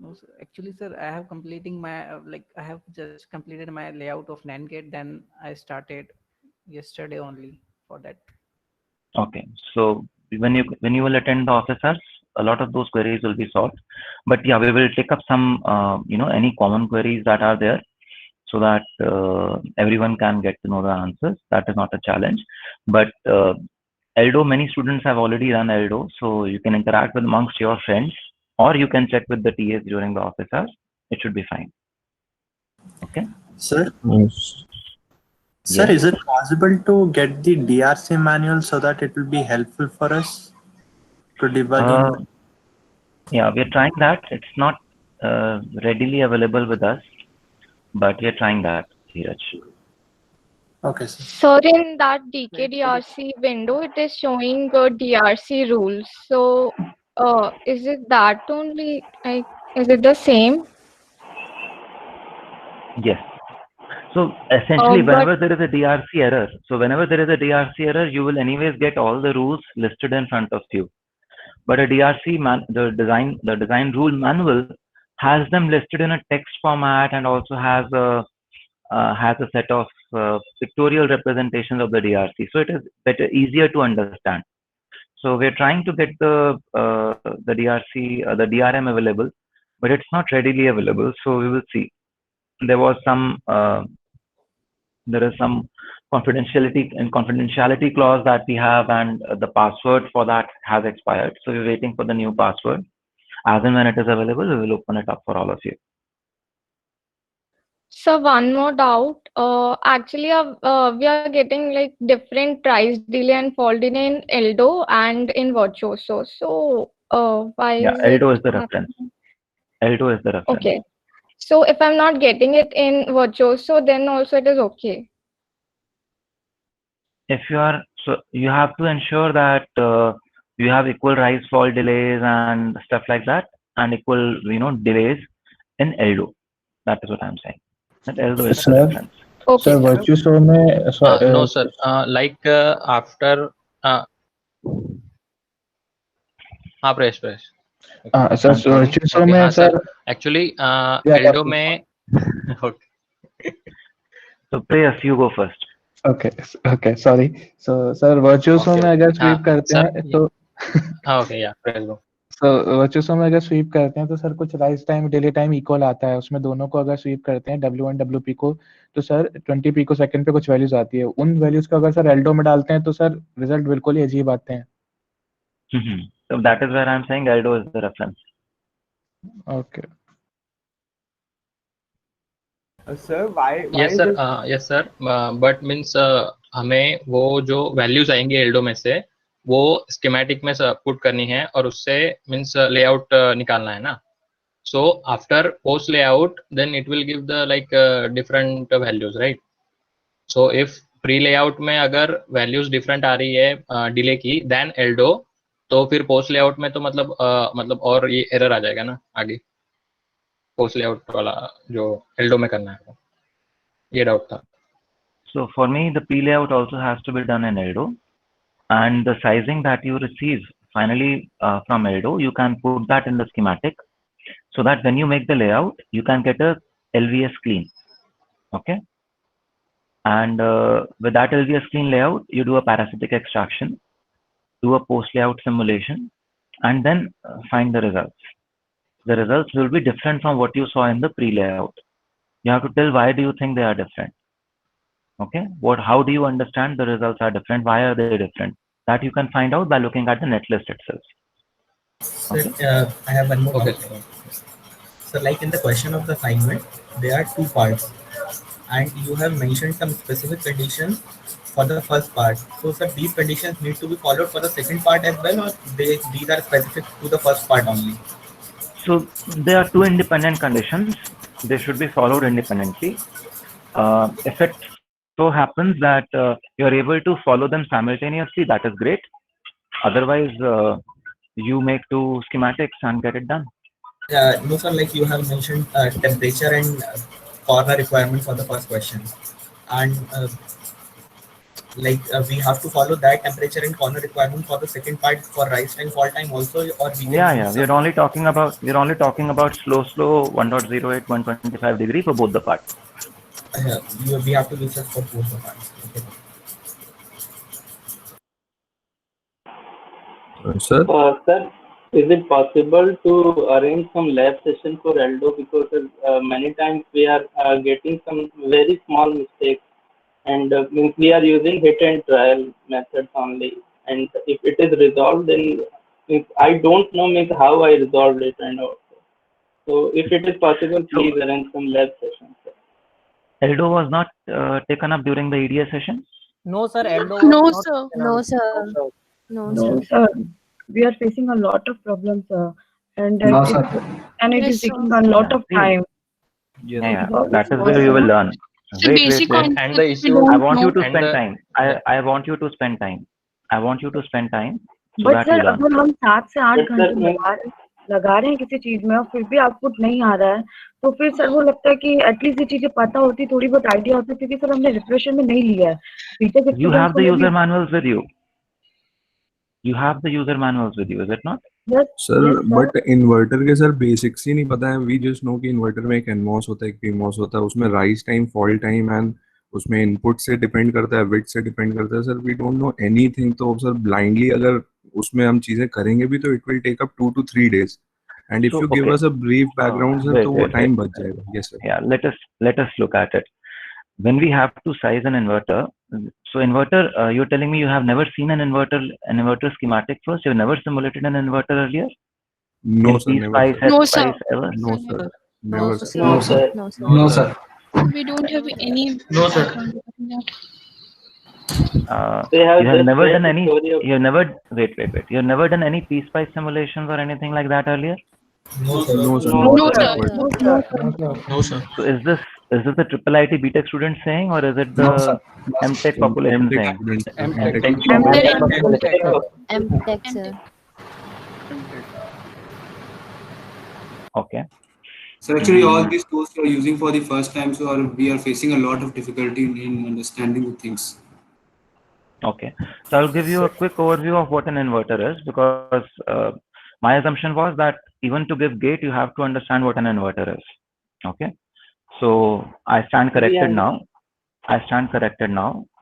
No, sir. Actually, sir, I have completing my I have just completed my layout of NAND. Then I started yesterday only for that. Okay. So when you will attend the office hours, a lot of those queries will be solved. But yeah, we will take up some any common queries that are there so that everyone can get to know the answers. That is not a challenge. But Eldo, many students have already run Eldo, so you can interact with amongst your friends, or you can check with the TAs during the office hours. It should be fine. Okay. Sir, Yes. sir, Yes. is it possible to get the DRC manual so that it will be helpful for us to debugging? Yeah, we're trying that. It's not readily available with us, but we're trying that, Dheeraj. Okay, sir. So in that DKDRC window, it is showing DRC rules. So is it that only? Like, is it the same? Yes. So essentially, But whenever there is a DRC error, you will anyways get all the rules listed in front of you. But a the design rule manual has them listed in a text format and also has a set of pictorial representations of the DRC. So it is easier to understand. So we're trying to get the DRC, the DRM available, but it's not readily available. So we will see. There was there is some confidentiality clause that we have, and the password for that has expired. So we're waiting for the new password. As and when it is available, we will open it up for all of you. so one more doubt. Actually, we are getting like different price delay and fall delay in Eldo and in Virtuoso. So why Yeah, is it Eldo is the reference. happening? Eldo is the reference. Okay. So if I'm not getting it in Virtuoso, then also it is okay. If you are, so you have to ensure that you have equal rise fall delays and stuff like that, and equal delays in Eldo. That is what I'm saying. That Eldo is the Sir, reference. Okay, sir, sir. Virtuoso में No, sir. After Prayesh. sir, Virtuoso Okay, में sir. sir Actually, Yeah, Eldo yeah. में okay. So Prayas, you go first. Okay, sorry. So sir, Virtuoso Okay, में okay. अगर sweep करते sir, हैं तो okay, yeah, Prayesh go. so Virtuoso में अगर SVEEP करते हैं तो सर कुछ rise time delay time equal आता है, उसमें दोनों को अगर स्वीप करते हैं W1 WP को, तो सर 20 पिको सेकंड पे कुछ वैल्यूज आती है, उन वैल्यूज को अगर सर एल्डो में डालते हैं तो सर रिजल्ट बिल्कुल ही अजीब आते हैं. So that is where I'm saying Eldo is the reference. Okay. Sir, why Yes, is sir. this? Yes, sir. But means हमें वो जो वैल्यूज आएंगी एल्डो में से वो स्कीमेटिक में पुट करनी है और उससे मीन्स लेआउट निकालना है ना. So after post layout, then it will give the like different values, right? So if pre layout में अगर values different आ रही है delay की than Eldo, तो फिर post layout में तो मतलब और ये error आ जाएगा ना आगे. Post layout वाला जो Eldo में करना है, ये doubt था. So for me, the pre-layout also has to be done in Eldo, and the sizing that you receive finally from Eldo, you can put that in the schematic, so that when you make the layout, you can get a LVS clean. Okay. And with that LVS clean layout, you do a parasitic extraction, do a post layout simulation, and then find the results. The results will be different from what you saw in the pre-layout. You have to tell why do you think they are different. Okay, how do you understand the results are different? Why are they different? That you can find out by looking at the netlist itself. Sir, I have one more question. So like in the question of the assignment, there are two parts and you have mentioned some specific conditions for the first part. So sir, these conditions need to be followed for the second part as well, or these are specific to the first part only? So there are two independent conditions. They should be followed independently. If it so happens that you're able to follow them simultaneously, that is great. Otherwise, you make two schematics and get it done. No sir, like you have mentioned temperature and corner requirement for the first question, and like we have to follow that temperature and corner requirement for the second part for rise time, fall time also, or we can Yeah. use We're only talking about slow 1.08, 125 degree for both the parts. we have to use it for both the parts. Okay. Sir? Sir, is it possible to arrange some lab session for Aldo, because many times we are getting some very small mistakes, and means we are using hit and trial methods only, and if it is resolved, then means I don't know means how I resolved it and all. So if it is possible, please arrange some lab sessions. Aldo was not taken up during the EDA session? No, sir. Aldo No, was sir. not. No, sir. No, No, sir. sir. We are facing a lot of problems, and No, it, sir. and it Yes, is sir. taking a lot of See, time. Yeah. Because That is it's where you will learn. So basic And the concepts we issue, don't I want you know. to and spend the time. I want you to spend time. I want you to spend time so but that you sir learn. अगर हम 7 से 8 But sir, घंटे लगा रहे हैं किसी चीज में और फिर भी आउटपुट नहीं आ रहा है, तो फिर सर वो लगता है कि एटलीस्ट ये चीजें पता होती, थोड़ी बहुत आइडिया होती, क्योंकि सर हमने रिफ्रेशर में नहीं लिया है। BTech You have the students user manuals with you. You have the user manuals with you, is it not? Sir but inverter के सर बेसिक्स ही नहीं पता है। वी जस्ट नो कि इन्वर्टर में एक NMOS होता है, एक PMOS होता है, उसमें rise time, fall time and उसमें इनपुट से डिपेंड करता है, विड से डिपेंड करता है। Sir we don't know anything. तो सर ब्लाइंडली अगर उसमें हम चीजें करेंगे भी तो it will take up 2 to 3 days, and if you give us a brief background sir तो वो टाइम बच जाएगा। Yes sir. Yeah, let us look at it. When we have to size an inverter, so inverter, you're telling me you have never seen an inverter schematic first? You've never simulated an inverter earlier? No In sir, never. PSpice, No, sir. SPice, ever? No sir, never sir. no sir. No, sir. No sir. We don't have any No, sir. background regarding that. They have You have just never read done the any. story of- You have never wait. You have never done any PSpice simulations or anything like that earlier? No sir. No sir. No, No, sir. sir. Never. no sir. So is this the triple IT BTech student saying, or is it the No, sir. MTech population MTech saying? students. MTech. MTech, sir. Okay. So actually, all these tools we are using for the first time, so we are facing a lot of difficulty in understanding the things. Okay. So I'll give you a quick overview of what an inverter is, because my assumption was that even to give gate, you have to understand what an inverter is. Okay. So I stand corrected now.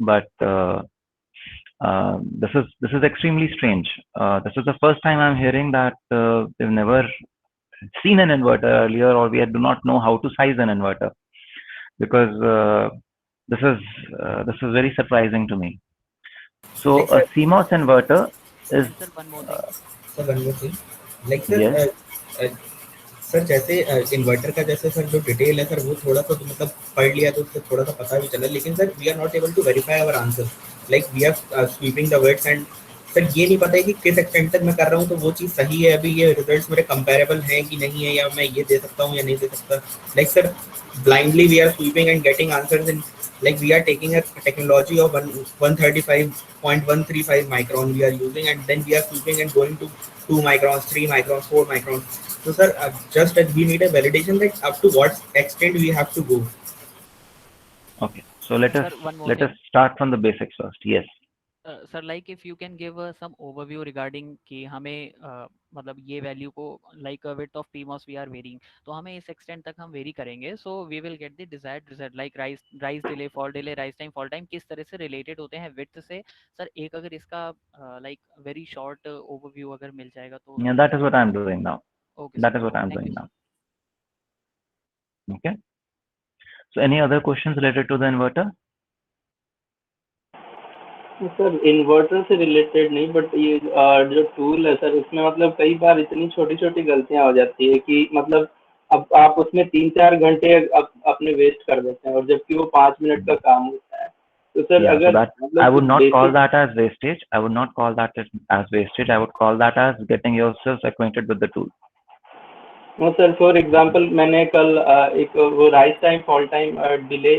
But this is extremely strange. This is the first time I'm hearing that we've never seen an inverter earlier, or we do not know how to size an inverter, because this is very surprising to me. So a CMOS inverter is sir one more thing like sir sir जैसे inverter का जैसे sir जो detail है sir वो थोड़ा सा तो मतलब पढ़ लिया तो उससे थोड़ा सा पता भी चला, लेकिन sir we are not able to verify our answer. Like we are sweeping the words and sir ये नहीं पता है कि किस एक्सटेंट तक मैं कर रहा हूँ तो वो चीज़ सही है, अभी ये रिजल्ट्स मेरे कंपेरेबल हैं कि नहीं है, या मैं ये दे सकता हूँ या नहीं दे सकता। Like sir blindly we are sweeping and getting answers in, like we are taking a technology of 135.135 micron we are using, and then we are sweeping and going to 2 microns, 3 microns, 4 microns. So sir, just as we need a validation that up to what extent we have to go. okay. So let us start from the basics first. Yes. Sir like if you can give some overview regarding कि हमें मतलब ये value को like width of PMOS we are varying, तो हमें इस extent तक हम वेरी करेंगे, so we will get the desired result. Like rise delay, fall delay, rise time, fall time किस तरह से रिलेटेड होते हैं विड्थ से। सर एक अगर इसका लाइक वेरी शॉर्ट ओवरव्यू अगर मिल जाएगा तो। Yeah, that is what I'm doing now. Okay, that is what I'm doing now. Okay. So any other questions related to the inverter? Sir inverter से related नहीं, but ये जो tool है sir उसमें मतलब कई बार इतनी छोटी छोटी गलतियां हो जाती है कि मतलब अब आप उसमें 3-4 घंटे अपने वेस्ट कर देते हैं, और जबकि वो 5 मिनट का काम होता है। तो सर Yeah, अगर so that, मतलब I would not call basic- that as wastage. I would not call that as wastage. I would call that as getting yourself acquainted with the tool. No sir, for example मैंने कल एक वो rise time, fall time delay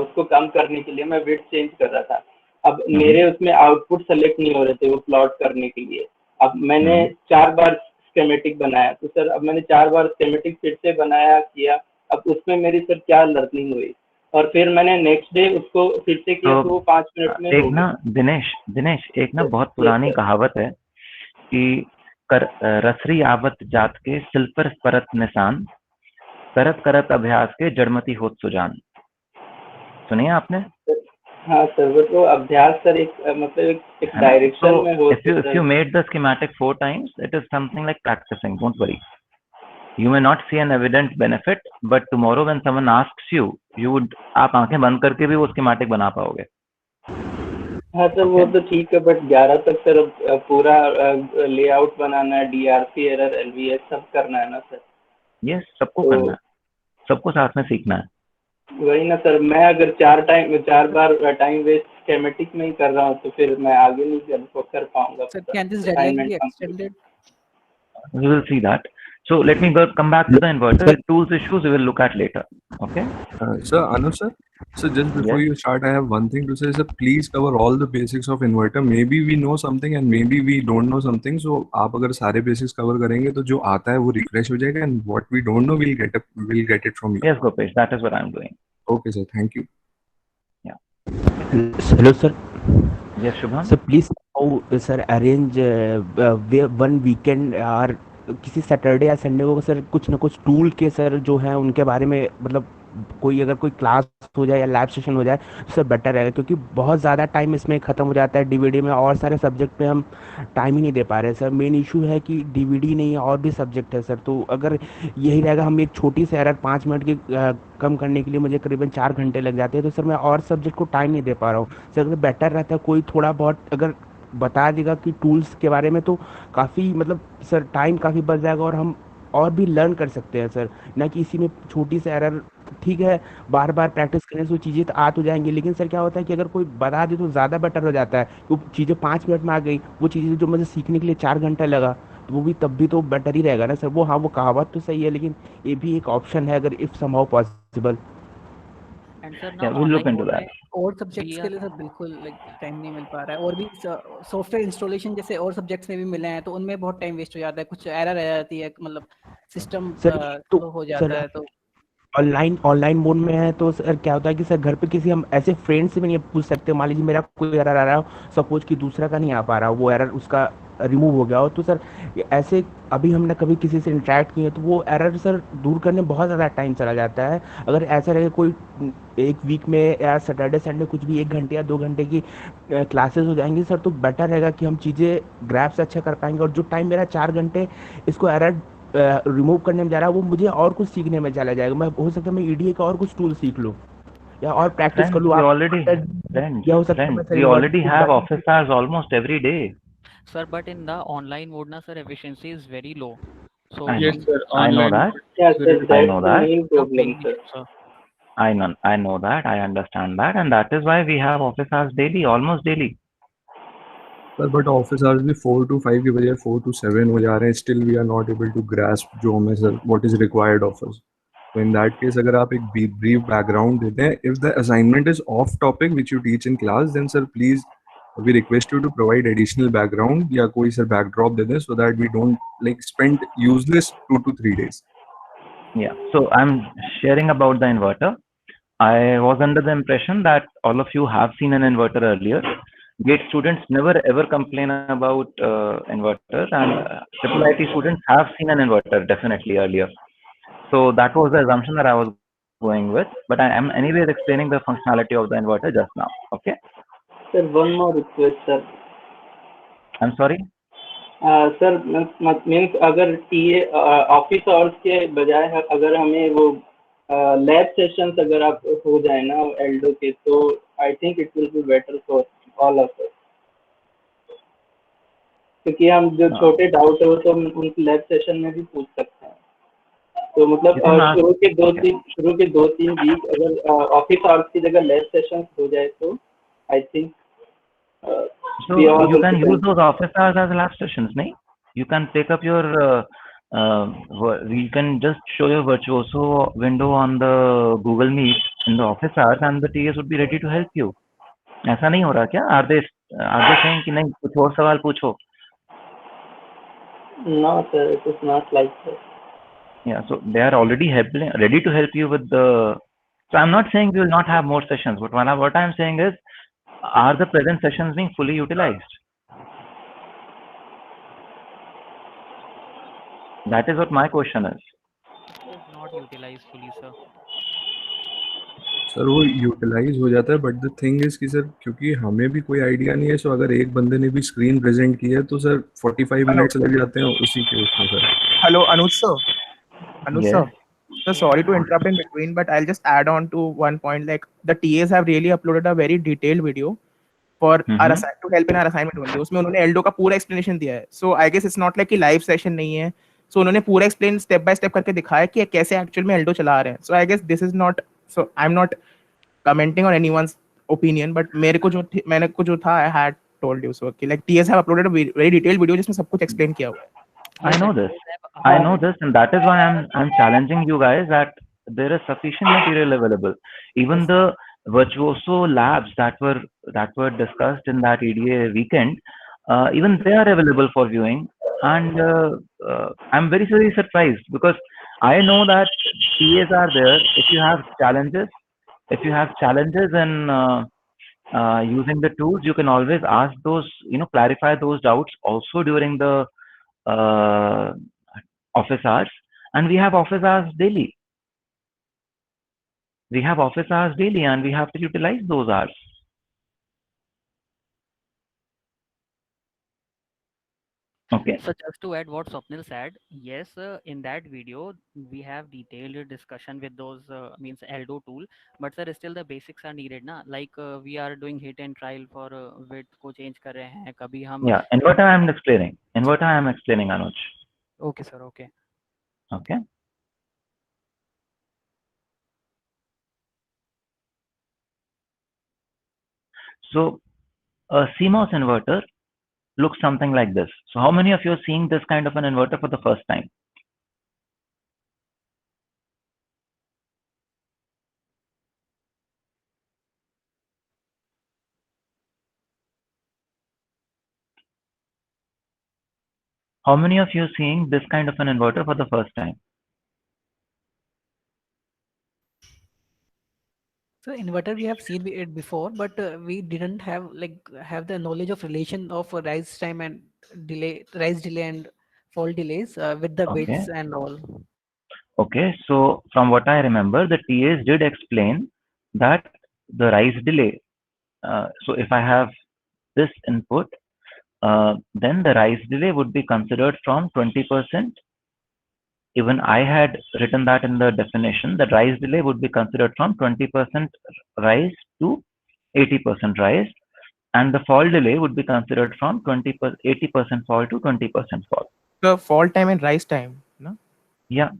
उसको कम करने के लिए मैं वेट चेंज कर रहा था। अब मेरे उसमें आउटपुट सेलेक्ट नहीं हो रहे थे वो प्लॉट करने के लिए। अब मैंने 4 बार स्कीमेटिक बनाया, तो सर अब मैंने 4 बार स्कीमेटिक फिर से बनाया किया। अब उसमें मेरी सर क्या लर्निंग हुई, और फिर मैंने नेक्स्ट डे उसको फिर से किया तो वो 5 मिनट में एक हो ना गया। दिनेश एक ना बहुत पुरानी कहावत है कि रसरी आवत जात के सिल पर परत निशान, करत करत अभ्यास के जड़मती होत सुजान। सुनिए आपने? हाँ सर, वो तो अभ्यास सर एक मतलब एक डायरेक्शन में हो if you made the schematic 4 times, it is something like practicing. Don't worry. You may not see an evident benefit, but tomorrow when someone asks you, आप आंखें बंद करके भी वो schematic बना पाओगे। हाँ सर, वो तो ठीक है, बट 11 तक सर पूरा लेआउट बनाना है, DRC एरर, LVS सब करना है ना सर। यस, सबको करना है, सबको साथ में सीखना है। वही ना सर, मैं अगर 4 बार टाइम वेस्ट स्कीमेटिक में ही कर रहा हूँ तो फिर मैं आगे नहीं कर पाऊंगा। Sir, can this deadline be extended? We will see that. So let me come back to the inverter. Tools issues we will look at later. Okay. Sir, Anuj sir. So just before you start, I have one thing to say, sir. Please cover all the basics of inverter. Maybe we know something and maybe we don't know something. So आप अगर सारे basics cover करेंगे तो जो आता है वो refresh हो जाएगा, and what we don't know we'll get it from you. Yes, Gopesh, that is what I'm doing. Okay, sir. Thank you. Yeah. Hello, sir. Yes, Shubham. So please, how sir arrange one weekend or किसी Saturday या Sunday को sir कुछ ना कुछ tool के sir जो है उनके बारे में मतलब कोई अगर कोई क्लास हो जाए या लैब सेशन हो जाए तो सर बेटर रहेगा, क्योंकि बहुत ज़्यादा टाइम इसमें ख़त्म हो जाता है डीवीडी में और सारे सब्जेक्ट पे हम टाइम ही नहीं दे पा रहे हैं सर। मेन इशू है कि डीवीडी नहीं है और भी सब्जेक्ट है सर, तो अगर यही रहेगा हम एक छोटी सी एरर 5 मिनट की कम करने के लिए मुझे करीबन 4 घंटे लग जाते हैं, तो सर मैं और सब्जेक्ट को टाइम नहीं दे पा रहा हूँ सर। अगर बेटर रहता है कोई थोड़ा बहुत अगर बता देगा कि टूल्स के बारे में तो काफ़ी मतलब सर टाइम काफ़ी बच जाएगा और हम और भी लर्न कर सकते हैं सर, ना कि इसी में छोटी सी एरर। ठीक है, बार बार प्रैक्टिस करने से वो चीज़ें तो आ तो जाएंगी, लेकिन सर क्या होता है कि अगर कोई बता दे तो ज़्यादा बेटर हो जाता है। वो चीज़ें 5 मिनट में आ गई, वो चीज़ें जो मुझे सीखने के लिए 4 घंटा लगा तो वो भी तब भी तो बेटर ही रहेगा ना सर। वो हाँ, वो कहावत तो सही है, लेकिन ये भी एक ऑप्शन है अगर if somehow possible. we'll look into that. और सब्जेक्ट्स के लिए सर बिल्कुल टाइम नहीं मिल पा रहा है, और भी सॉफ्टवेयर इंस्टॉलेशन जैसे और सब्जेक्ट्स में भी मिले हैं तो उनमें बहुत टाइम वेस्ट हो जाता है, कुछ एरर आ जाती है, मतलब सिस्टम तो हो जाता है। तो ऑनलाइन मोड में है तो सर क्या होता है कि सर घर पे किसी हम ऐसे फ्रेंड से भी नहीं पूछ सकते। मान लीजिए मेरा कोई एरर आ रहा हो, सपोज कि दूसरा का नहीं आ पा रहा हो, वो एरर उसका रिमूव हो गया हो, तो सर ऐसे अभी हमने कभी किसी से इंटरेक्ट किए तो वो एरर सर दूर करने में बहुत ज़्यादा टाइम चला जाता है। अगर ऐसा रहे कोई एक वीक में या सैटरडे संडे कुछ भी 1 घंटे या 2 घंटे की क्लासेस हो जाएंगी सर, तो बेटर रहेगा कि हम चीज़ें ग्रैब से अच्छा कर पाएंगे। और जो टाइम मेरा 4 घंटे इसको एरर रिमूव करने में जा रहा है वो मुझे और कुछ सीखने में चला जाएगा। मैं हो सकता है मैं ईडीए का और कुछ टूल सीख लूँ या और प्रैक्टिस कर लूँ। We already have office hours almost every day. Sir, but in the online mode na sir efficiency is very low. So yes sir, I know that. Yeah sir, I know that. Main problem sir. I know that, I understand that, and that is why we have office hours daily, almost daily. Sir, but office hours भी 4 to 5 की बजाय 4 to 7 हो जा रहे हैं, still we are not able to grasp जो हमें sir what is required of us. So in that case अगर आप एक brief background देते हैं, if the assignment is off topic which you teach in class, then sir please we request you to provide additional background या कोई sir backdrop दे दें so that we don't like spend useless 2 to 3 days. Yeah, so I'm sharing about the inverter. I was under the impression that all of you have seen an inverter earlier. GATE students never ever complain about inverter, and triple IT students have seen an inverter definitely earlier. So that was the assumption that I was going with, but I am anyways explaining the functionality of the inverter just now. Okay. Sir, one more request sir. I'm sorry. Sir, means अगर TA office hours के बजाय अगर हमें वो lab sessions अगर आप हो जाए ना एल्डो के, तो I think it will be better for all of us, क्योंकि हम जो छोटे डाउट है वो तो उनकी लैब सेशन में भी पूछ सकते हैं। तो मतलब शुरू के 2-3 वीक अगर ऑफिस आवर्स की जगह लैब सेशंस हो जाए तो I think so you can use those office hours as lab sessions, nahi? You can take up your you can just show your virtuoso window on the Google Meet in the office hours and the TAs would be ready to help you. ऐसा नहीं हो रहा क्या? Are they saying कि नहीं कुछ और सवाल पूछो? No sir, it is not like that. Yeah, so they are already ready to help you with the So I'm not saying we will not have more sessions, but what I'm saying is, are the present sessions being fully utilized? That is what my question is. It is not utilized fully, sir. Sir वो utilise हो जाता है, but the thing is कि sir क्योंकि हमें भी कोई idea नहीं है, सो अगर एक बंदे ने भी स्क्रीन प्रेजेंट की है तो सर 45 मिनट्स लग जाते हैं उसी के उसमें sir. Hello, Anuj sir. Anuj Yes. sir. So sorry to interrupt in between, but I'll just add on to one point. Like the TAs have really uploaded a very detailed video for our to help in our assignment only. उसमें उन्होंने Aldo का पूरा explanation दिया है. So I guess it's not like कि live session नहीं है. So उन्होंने पूरा explain step by step करके दिखाया कि कैसे actual में एल्डो चला रहे हैं. So I guess this is not. So I'm not commenting on anyone's opinion, but मैंने को जो था I had told you so कि like TAs have uploaded a very detailed video जिसमें सब कुछ explain किया हुआ है. I know this, and that is why I'm challenging you guys that there is sufficient material available. Even the virtuoso labs that were discussed in that EDA weekend, even they are available for viewing, and I'm very surprised because I know that TAs are there. If you have challenges in using the tools, you can always ask those, clarify those doubts also during the office hours, and we have office hours daily. And we have to utilize those hours. Okay. So just to add what Swapnil said, yes, in that video we have detailed discussion with those means Eldo tool, but sir still the basics are needed na, like we are doing hit and trial for width को change कर रहे हैं कभी हम. Yeah, inverter I am explaining, Anuj. Okay sir, okay. Okay. So a CMOS inverter looks something like this. So how many of you are seeing this kind of an inverter for the first time? How many of you are seeing this kind of an inverter for the first time? So inverter we have seen it before, but we didn't have the knowledge of relation of rise time and rise delay and fall delays with the bits and all. Okay, so from what I remember, the TAs did explain that the rise delay. So if I have this input, then the rise delay would be considered from 20%. Even I had written that in the definition, that rise delay would be considered from 20% rise to 80% rise, and the fall delay would be considered from 80% fall to 20% fall. The fall time and rise time, no? Yeah.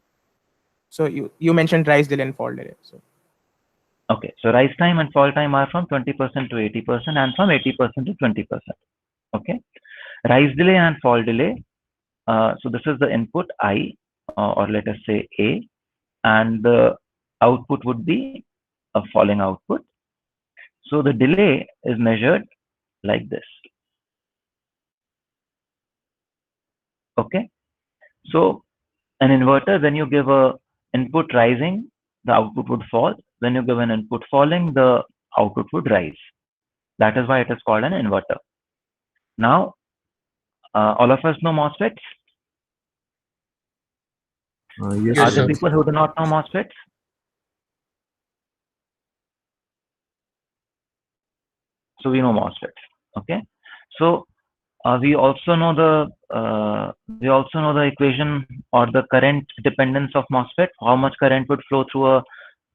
So you mentioned rise delay and fall delay. So okay, so rise time and fall time are from 20% to 80% and from 80% to 20%. Okay, rise delay and fall delay. So this is the input I, or let us say A, and the output would be a falling output. So the delay is measured like this. Okay, so an inverter, when you give a input rising, the output would fall. When you give an input falling, the output would rise. That is why it is called an inverter. Now, all of us know MOSFETs. Yes, are there people who do not know MOSFETs? So we know MOSFETs. Okay, so we also know the equation or the current dependence of MOSFET. How much current would flow through a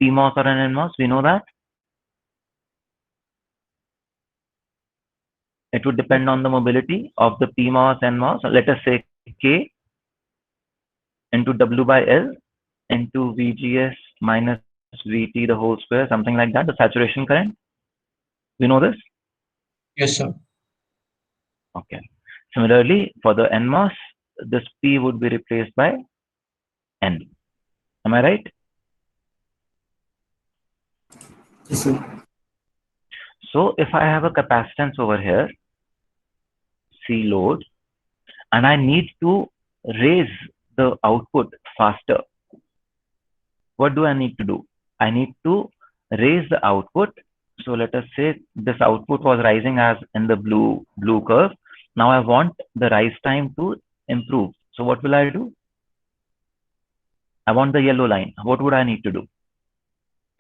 PMOS or an NMOS? We know that it would depend on the mobility of the PMOS, NMOS. Let us say K into W by L into VGS minus VT the whole square, something like that, the saturation current. We know this? Yes, sir. Okay. Similarly, for the NMOS, this P would be replaced by N. Am I right? Yes, sir. So if I have a capacitance over here, C load, and I need to raise the output faster, what do I need to do? I need to raise the output. So let us say this output was rising as in the blue curve. Now I want the rise time to improve. So what will I do? I want the yellow line. What would I need to do?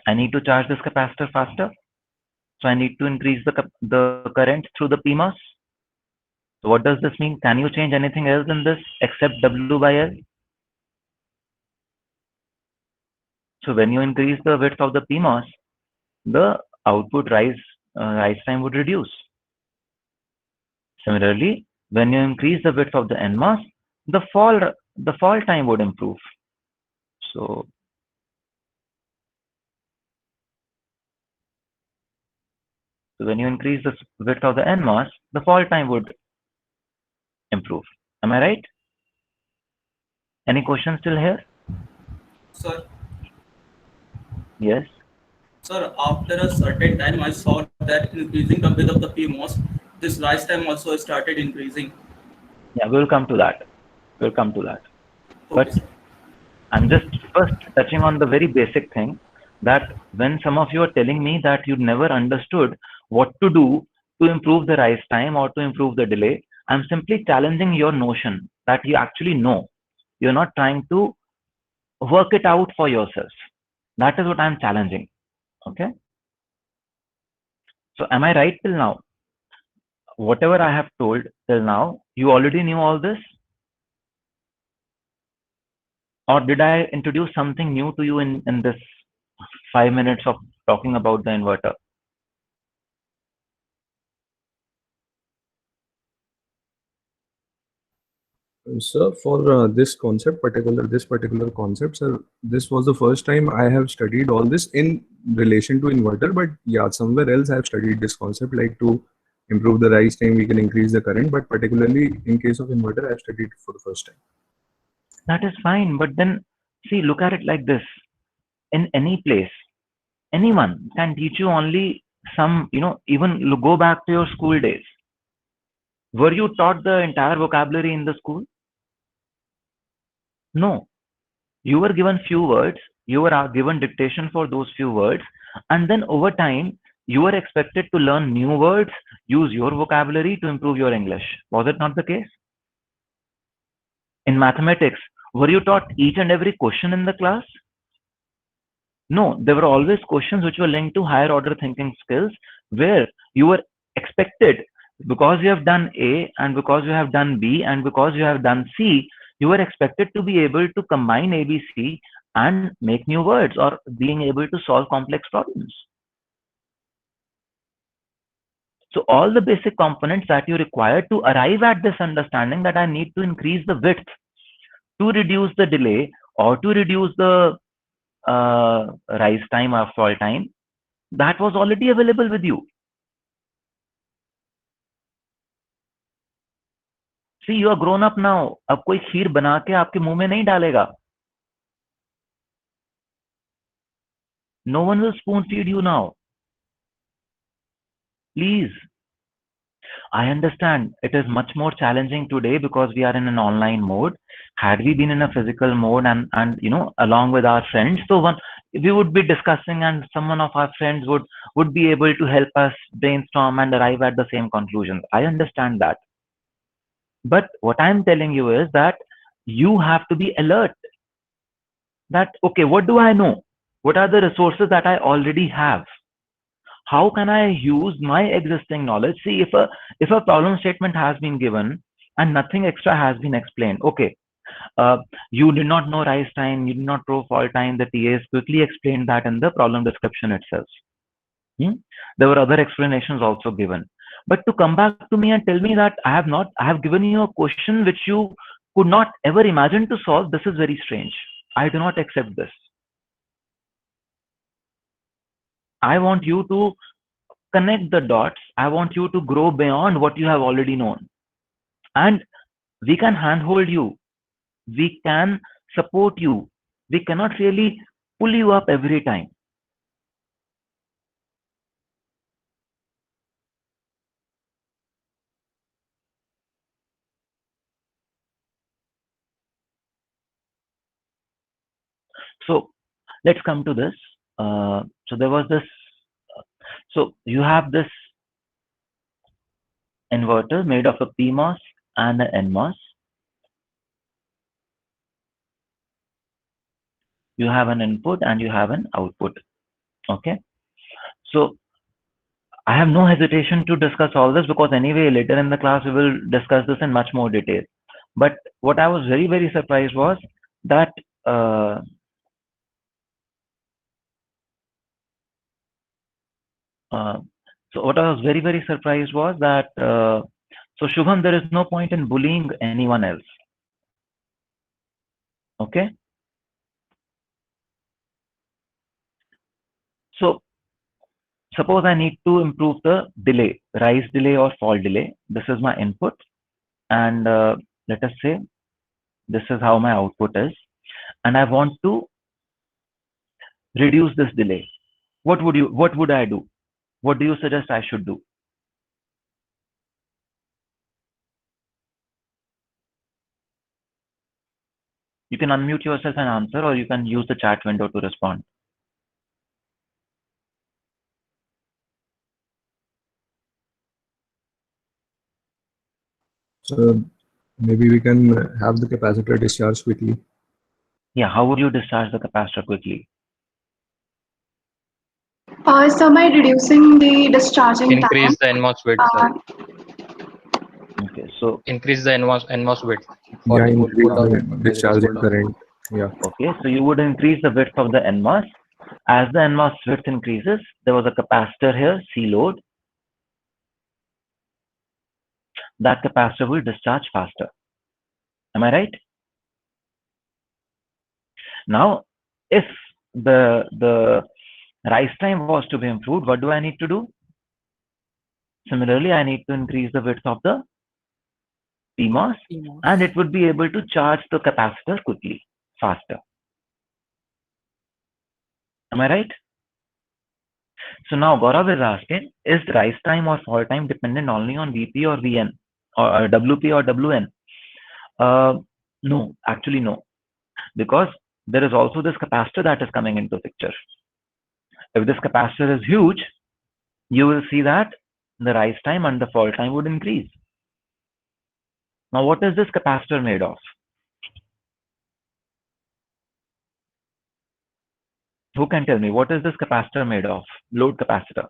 I need to charge this capacitor faster. So I need to increase the current through the PMOS. So what does this mean? Can you change anything else in this except W by L? So when you increase the width of the PMOS, the output rise time would reduce. Similarly, when you increase the width of the NMOS, the fall time would improve. So when you increase the width of the NMOS, the fall time would improve. Am I right? Any questions still here? Sir, Yes. sir, after a certain time, I saw that increasing the width of the PMOS, this rise time also started increasing. Yeah, we'll come to that. We'll come to that. Okay, But I'm just first touching on the very basic thing that when some of you are telling me that you never understood what to do to improve the rise time or to improve the delay, I'm simply challenging your notion that you actually know. You're not trying to work it out for yourself. That is what I'm challenging. Okay. So am I right till now? Whatever I have told till now, you already knew all this? Or did I introduce something new to you in this 5 minutes of talking about the inverter? Sir, for this particular concept, sir, this was the first time I have studied all this in relation to inverter. But yeah, somewhere else I have studied this concept, like to improve the rise time, we can increase the current. But particularly in case of inverter, I have studied it for the first time. That is fine, but then see, look at it like this. In any place, anyone can teach you only some, even go back to your school days. Were you taught the entire vocabulary in the school? No. You were given few words, you were given dictation for those few words, and then over time, you were expected to learn new words, use your vocabulary to improve your English. Was it not the case? In mathematics, were you taught each and every question in the class? No, there were always questions which were linked to higher order thinking skills, where you were expected, because you have done A and because you have done B and because you have done C, you were expected to be able to combine ABC and make new words or being able to solve complex problems. So all the basic components that you require to arrive at this understanding that I need to increase the width to reduce the delay or to reduce the rise time or fall time, that was already available with you. See, you are grown up now. अब कोई खीर बना के आपके मुंह में नहीं डालेगा. No one will spoon feed you now. Please. I understand it is much more challenging today because we are in an online mode. Had we been in a physical mode and along with our friends, so we would be discussing and someone of our friends would be able to help us brainstorm and arrive at the same conclusions. I understand that. But what I'm telling you is that you have to be alert. That, okay, what do I know? What are the resources that I already have? How can I use my existing knowledge? See, if a problem statement has been given and nothing extra has been explained, okay, you did not know rise time, you did not know fall time, the TAs quickly explained that in the problem description itself. There were other explanations also given. But to come back to me and tell me that I have given you a question which you could not ever imagine to solve, this is very strange. I do not accept this. I want you to connect the dots. I want you to grow beyond what you have already known. And we can handhold you. We can support you. We cannot really pull you up every time. So let's come to this. So there was this. So you have this inverter made of a PMOS and an NMOS. You have an input and you have an output. Okay. So I have no hesitation to discuss all this because anyway, later in the class, we will discuss this in much more detail. But what I was very, very surprised was that so what I was very, very surprised was that so Shubham, there is no point in bullying anyone else. Okay. So suppose I need to improve the delay, rise delay or fall delay. This is my input, and let us say this is how my output is, and I want to reduce this delay. What would I do? What do you suggest I should do? You can unmute yourself and answer, or you can use the chat window to respond. So maybe we can have the capacitor discharge quickly. Yeah, how would you discharge the capacitor quickly? So by reducing the discharging Increase the time. NMOS width, sir. Okay, so increase the NMOS width. Yeah, increase the discharging current. Yeah. Okay, so you would increase the width of the NMOS. As the NMOS width increases, there was a capacitor here, C load. That capacitor will discharge faster. Am I right? Now, if the rise time was to be improved, what do I need to do? Similarly, I need to increase the width of the PMOS, and it would be able to charge the capacitor quickly, faster. Am I right? So now Gaurav is asking, is rise time or fall time dependent only on VP or VN, or WP or WN? No, actually no, because there is also this capacitor that is coming into the picture. If this capacitor is huge, you will see that the rise time and the fall time would increase. Now, what is this capacitor made of? Who can tell me what is this capacitor made of? Load capacitor.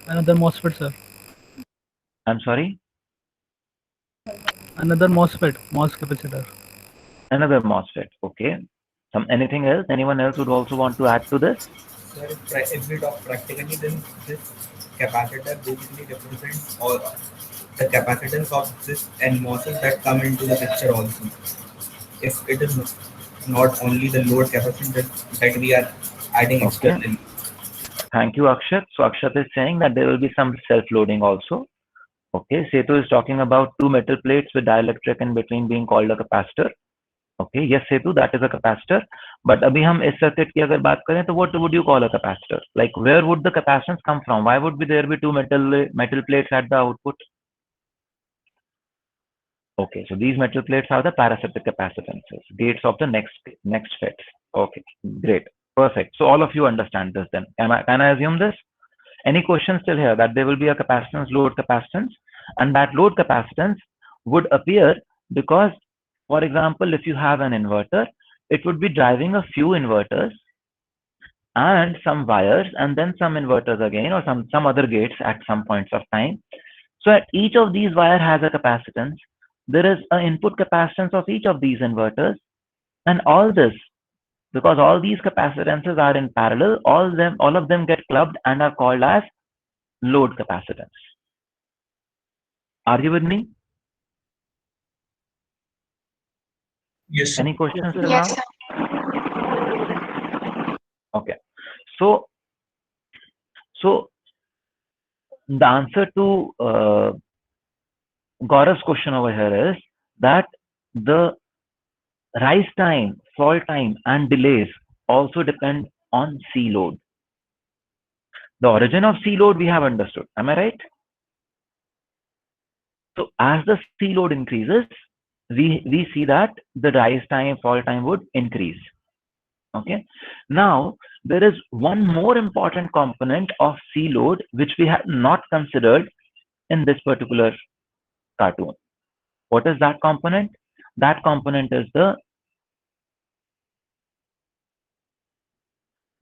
Another MOSFET, sir. I'm sorry? Another MOSFET, MOS capacitor. Another MOSFET. Okay. Anything else? Anyone else would also want to add to this? Sir, if we talk practically, then this capacitor basically represents all the capacitance of this NMOSes that come into the picture also. If it is not only the load capacitance that we are adding externally. Thank you, Akshat. So Akshat is saying that there will be some self-loading also. Okay, Setu is talking about two metal plates with dielectric in between being called a capacitor. Okay, yes, Setu, that is a capacitor. But abhi hum is circuit ki agar baat kare, to what would you call a capacitor? Like, where would the capacitance come from? Why would there be two metal plates at the output? Okay, so these metal plates are the parasitic capacitances, gates of the next FETs. Okay, great, perfect. So all of you understand this then. Can I assume this? Any questions still here that there will be a capacitance, load capacitance, and that load capacitance would appear because, for example, if you have an inverter, it would be driving a few inverters and some wires and then some inverters again, or some other gates at some points of time. So at each of these wire has a capacitance. There is an input capacitance of each of these inverters, and all this, because all these capacitances are in parallel, all of them get clubbed and are called as load capacitance. Are you with me? Yes. Any questions till Yes, now? Okay. So the answer to Gaurav's question over here is that the rise time, fall time, and delays also depend on C load. The origin of C load we have understood. Am I right? So as the C load increases, we see that the rise time, fall time would increase. Okay. Now there is one more important component of C load which we have not considered in this particular cartoon. What is that component? That component is the,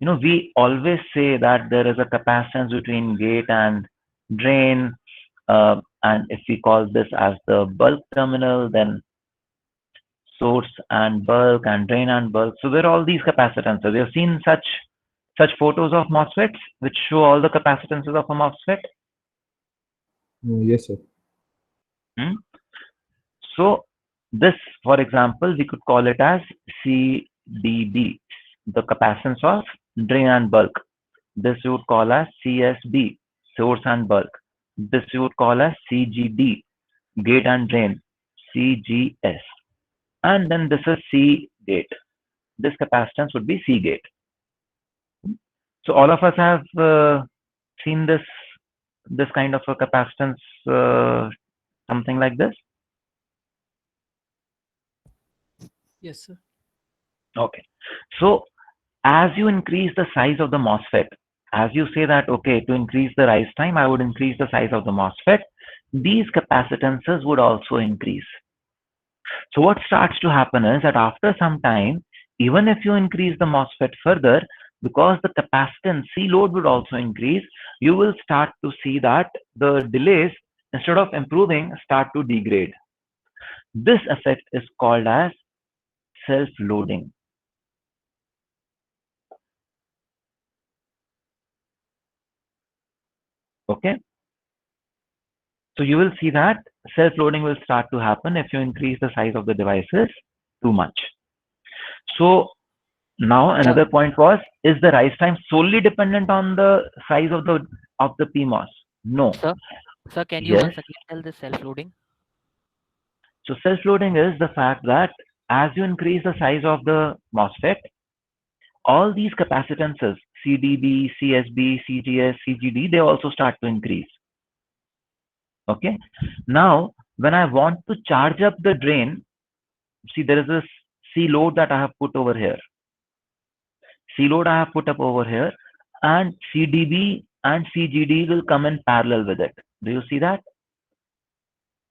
we always say that there is a capacitance between gate and drain, and if we call this as the bulk terminal, then source and bulk and drain and bulk. So there are all these capacitances. We have seen such photos of MOSFETs which show all the capacitances of a MOSFET. Yes, sir. So this, for example, we could call it as CDB, the capacitance of drain and bulk. This we would call as CSB, source and bulk. This we would call as CGD, gate and drain, CGS. And then this is C gate. This capacitance would be C gate. So all of us have seen this kind of a capacitance, something like this. Yes, sir. Okay. So as you increase the size of the MOSFET, as you say that, okay, to increase the rise time, I would increase the size of the MOSFET, these capacitances would also increase. So what starts to happen is that after some time, even if you increase the MOSFET further, because the capacitance C load would also increase, you will start to see that the delays, instead of improving, start to degrade. This effect is called as self-loading. Okay. So you will see that self-loading will start to happen if you increase the size of the devices too much. So now another point was, is the rise time solely dependent on the size of the PMOS? No. Sir, can you once again tell the self-loading? So self-loading is the fact that as you increase the size of the MOSFET, all these capacitances, CDB, CSB, CGS, CGD, they also start to increase. Okay. Now, when I want to charge up the drain, see, there is a C load that I have put over here. C load I have put up over here, and CDB and CGD will come in parallel with it. Do you see that?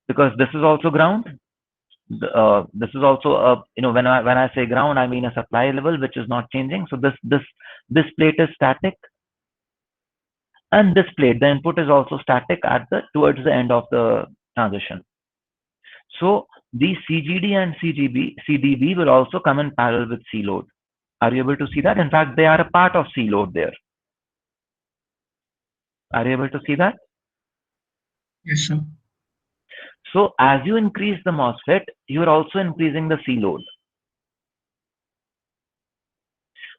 Because this is also ground. This is also a, when I say ground, I mean a supply level which is not changing. So this plate is static, and this plate, the input is also static towards the end of the transition. So these CGD and CDB will also come in parallel with C load. Are you able to see that? In fact, they are a part of C load there. Are you able to see that? Yes, sir. So as you increase the MOSFET, you are also increasing the C load.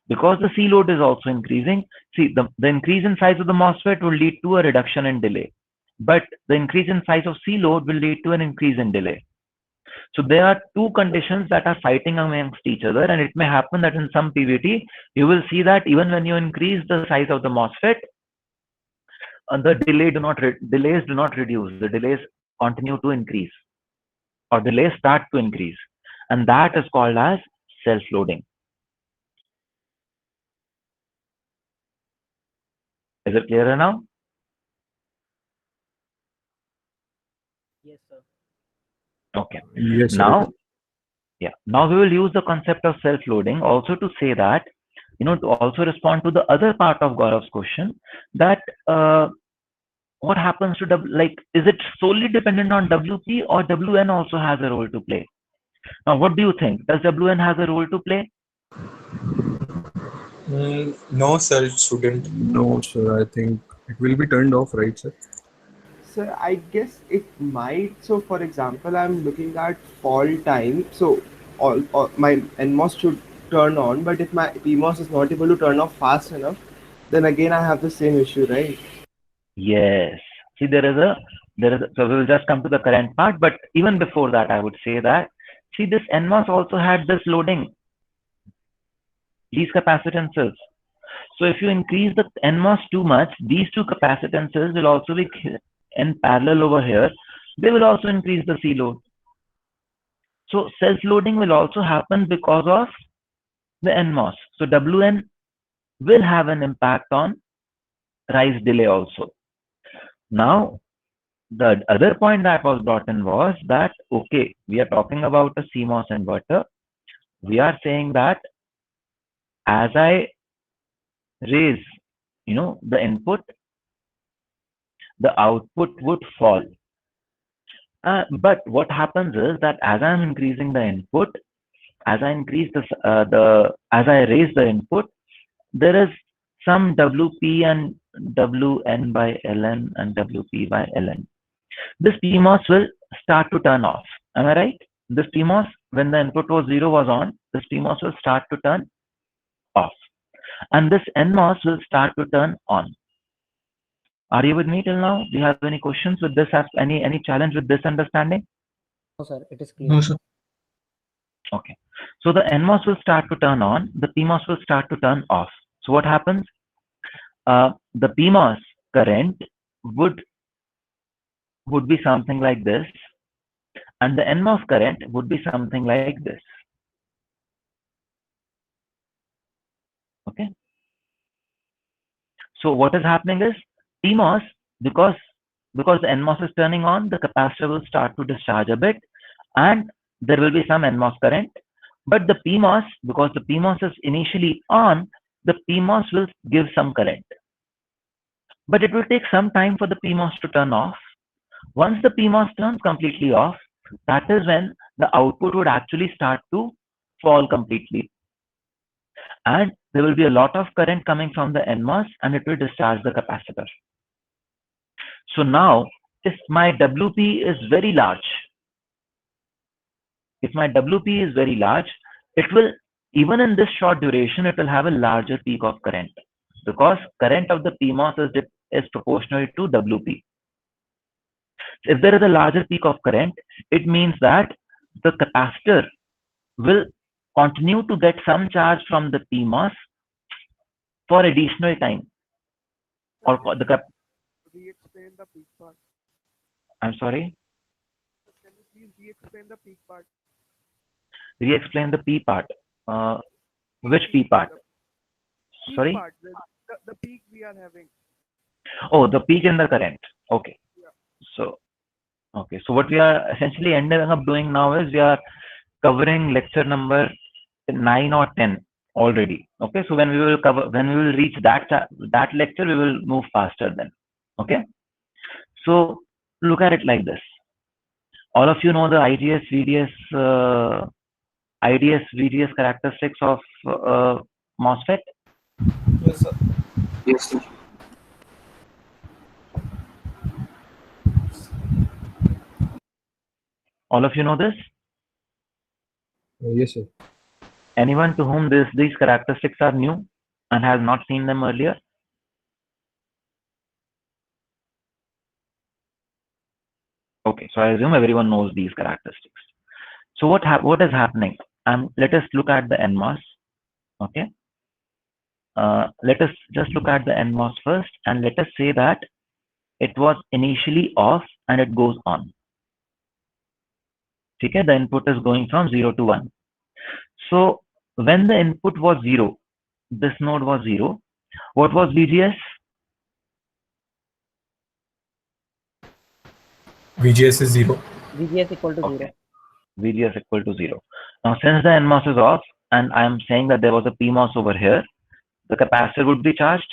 Because the C load is also increasing, see, the increase in size of the MOSFET will lead to a reduction in delay. But the increase in size of C load will lead to an increase in delay. So there are two conditions that are fighting amongst each other, and it may happen that in some PVT, you will see that even when you increase the size of the MOSFET, the delays do not reduce. The delays continue to increase, or delays start to increase, and that is called as self-loading. Is it clearer now? Yes, sir. Okay. Yes, sir. Now we will use the concept of self-loading also to say that, to also respond to the other part of Gaurav's question, that what happens to is it solely dependent on WP, or WN also has a role to play? Now, what do you think? Does WN has a role to play? No, sir, it shouldn't. No, sir, I think it will be turned off, right, sir? Sir, I guess it might. So, for example, I'm looking at fall time. So, all my NMOS should turn on, but if my PMOS is not able to turn off fast enough, then again I have the same issue, right? Yes. See, so we will just come to the current part, but even before that, I would say that, see, this NMOS also had this loading, these capacitances. So if you increase the NMOS too much, these two capacitances will also be in parallel over here. They will also increase the C load. So self-loading will also happen because of the NMOS. So WN will have an impact on rise delay also. Now, the other point that was brought in was that, okay, we are talking about a CMOS inverter. We are saying that as I raise, the input, the output would fall. But what happens is that as I'm increasing the input, as I increase as I raise the input, there is some WP and WN by LN and WP by LN. This PMOS will start to turn off. Am I right? This PMOS, when the input was 0 was on, this PMOS will start to turn off. And this NMOS will start to turn on. Are you with me till now? Do you have any questions with this? Any challenge with this understanding? No, sir. It is clear. No, sir. Okay. So the NMOS will start to turn on. The PMOS will start to turn off. So what happens? The PMOS current would be something like this, and the NMOS current would be something like this. Okay. So what is happening is PMOS, because the NMOS is turning on, the capacitor will start to discharge a bit, and there will be some NMOS current. But the PMOS, because the PMOS is initially on, the PMOS will give some current. But it will take some time for the PMOS to turn off. Once the PMOS turns completely off, that is when the output would actually start to fall completely. And there will be a lot of current coming from the NMOS, and it will discharge the capacitor. So now, if my WP is very large, it will, even in this short duration, it will have a larger peak of current, because current of the PMOS is proportional to WP. If there is a larger peak of current, it means that the capacitor will continue to get some charge from the PMOS for additional time. Or for the Re-explain the peak part. I'm sorry? Can you please re-explain the peak part? Re-explain the P part. Which P part? Peak Sorry? part, the peak we are having. Oh, the peak in the current. Okay. Yeah. So what we are essentially ending up doing now is we are covering lecture number 9 or 10 already. Okay. So when we will reach that lecture, we will move faster then. Okay. So look at it like this. All of you know the IDS, VDS characteristics of MOSFET? Yes, sir. Yes, sir. All of you know this? Yes, sir. Anyone to whom these characteristics are new and has not seen them earlier? Okay, so I assume everyone knows these characteristics. So what is happening? Let us look at the NMOS. Okay. Let us just look at the NMOS first, and let us say that it was initially off and it goes on. Okay, the input is going from 0 to 1. So when the input was 0, this node was 0. What was VGS? VGS is 0. VGS equal to 0. Okay. VGS equal to 0. Now, since the NMOS is off, and I am saying that there was a PMOS over here, the capacitor would be charged.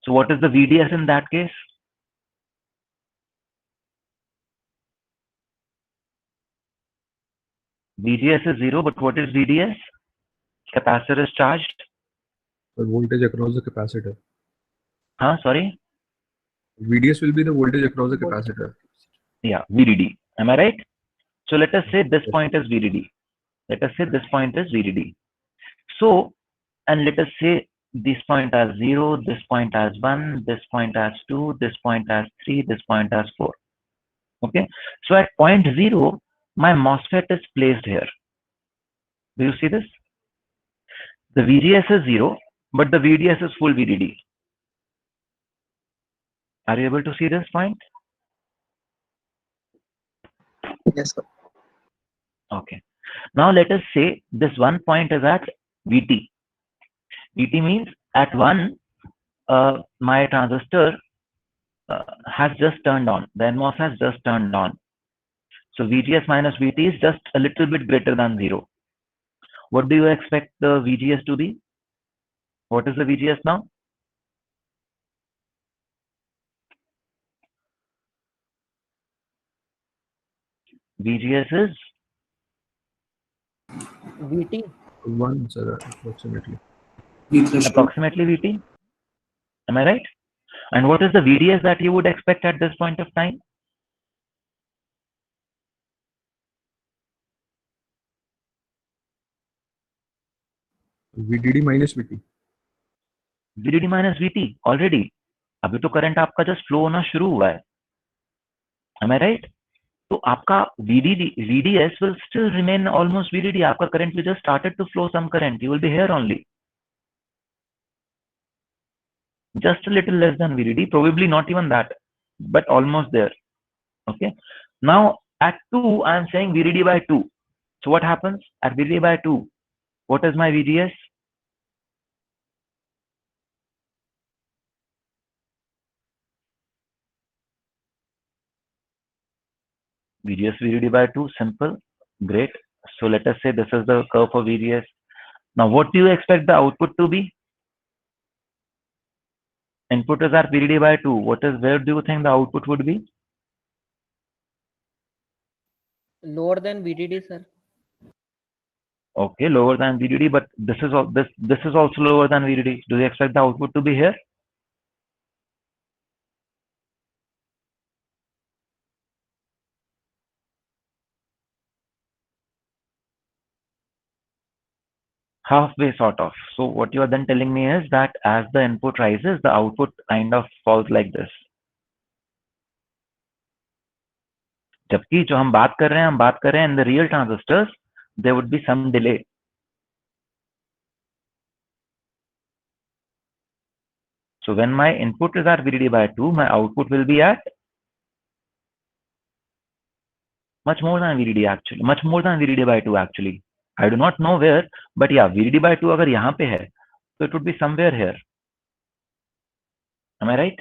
So what is the VDS in that case? VGS is 0, but what is VDS? Capacitor is charged. The voltage across the capacitor. Sorry? VDS will be the voltage across the capacitor. Yeah, VDD. Am I right? So let us say this point is VDD. Let us say this point is VDD. So, and let us say this point as 0, this point as 1, this point as 2, this point as 3, this point as 4. Okay. So at point 0, my MOSFET is placed here. Do you see this? The VGS is 0, but the VDS is full VDD. Are you able to see this point? Yes, sir. Okay. Now let us say this one point is at VT. VT means at 1, my transistor has just turned on. The NMOS has just turned on. So VGS minus VT is just a little bit greater than 0. What do you expect the VGS to be? What is the VGS now? VGS is VT. 1, sir, approximately. Approximately VT. Am I right? And what is the VDS that you would expect at this point of time? VDD minus VT. VDD minus VT already. अभी तो current आपका just flow होना शुरू हुआ है. Am I right? तो आपका VDS will still remain almost VDD. आपका current will just started to flow some current. You will be here only. Just a little less than VDD, probably not even that, but almost there. Okay. Now at 2, I am saying VDD by 2. So what happens at VDD by 2? What is my VGS? VGS VDD by 2, simple, great. So let us say this is the curve for VGS. Now what do you expect the output to be? Input is at VDD by 2. Where do you think the output would be? Lower than VDD, sir. Okay, lower than VDD, but this is also lower than VDD. Do you expect the output to be here? Halfway sort of. So what you are then telling me is that as the input rises, the output kind of falls like this. जबकि जो हम बात कर रहे हैं in the real transistors, there would be some delay. So when my input is at VDD by 2, my output will be at much more than VDD actually, much more than VDD by 2 actually. I do not know where, but yeah, VDD by 2 अगर यहाँ पे है, so it would be somewhere here. Am I right?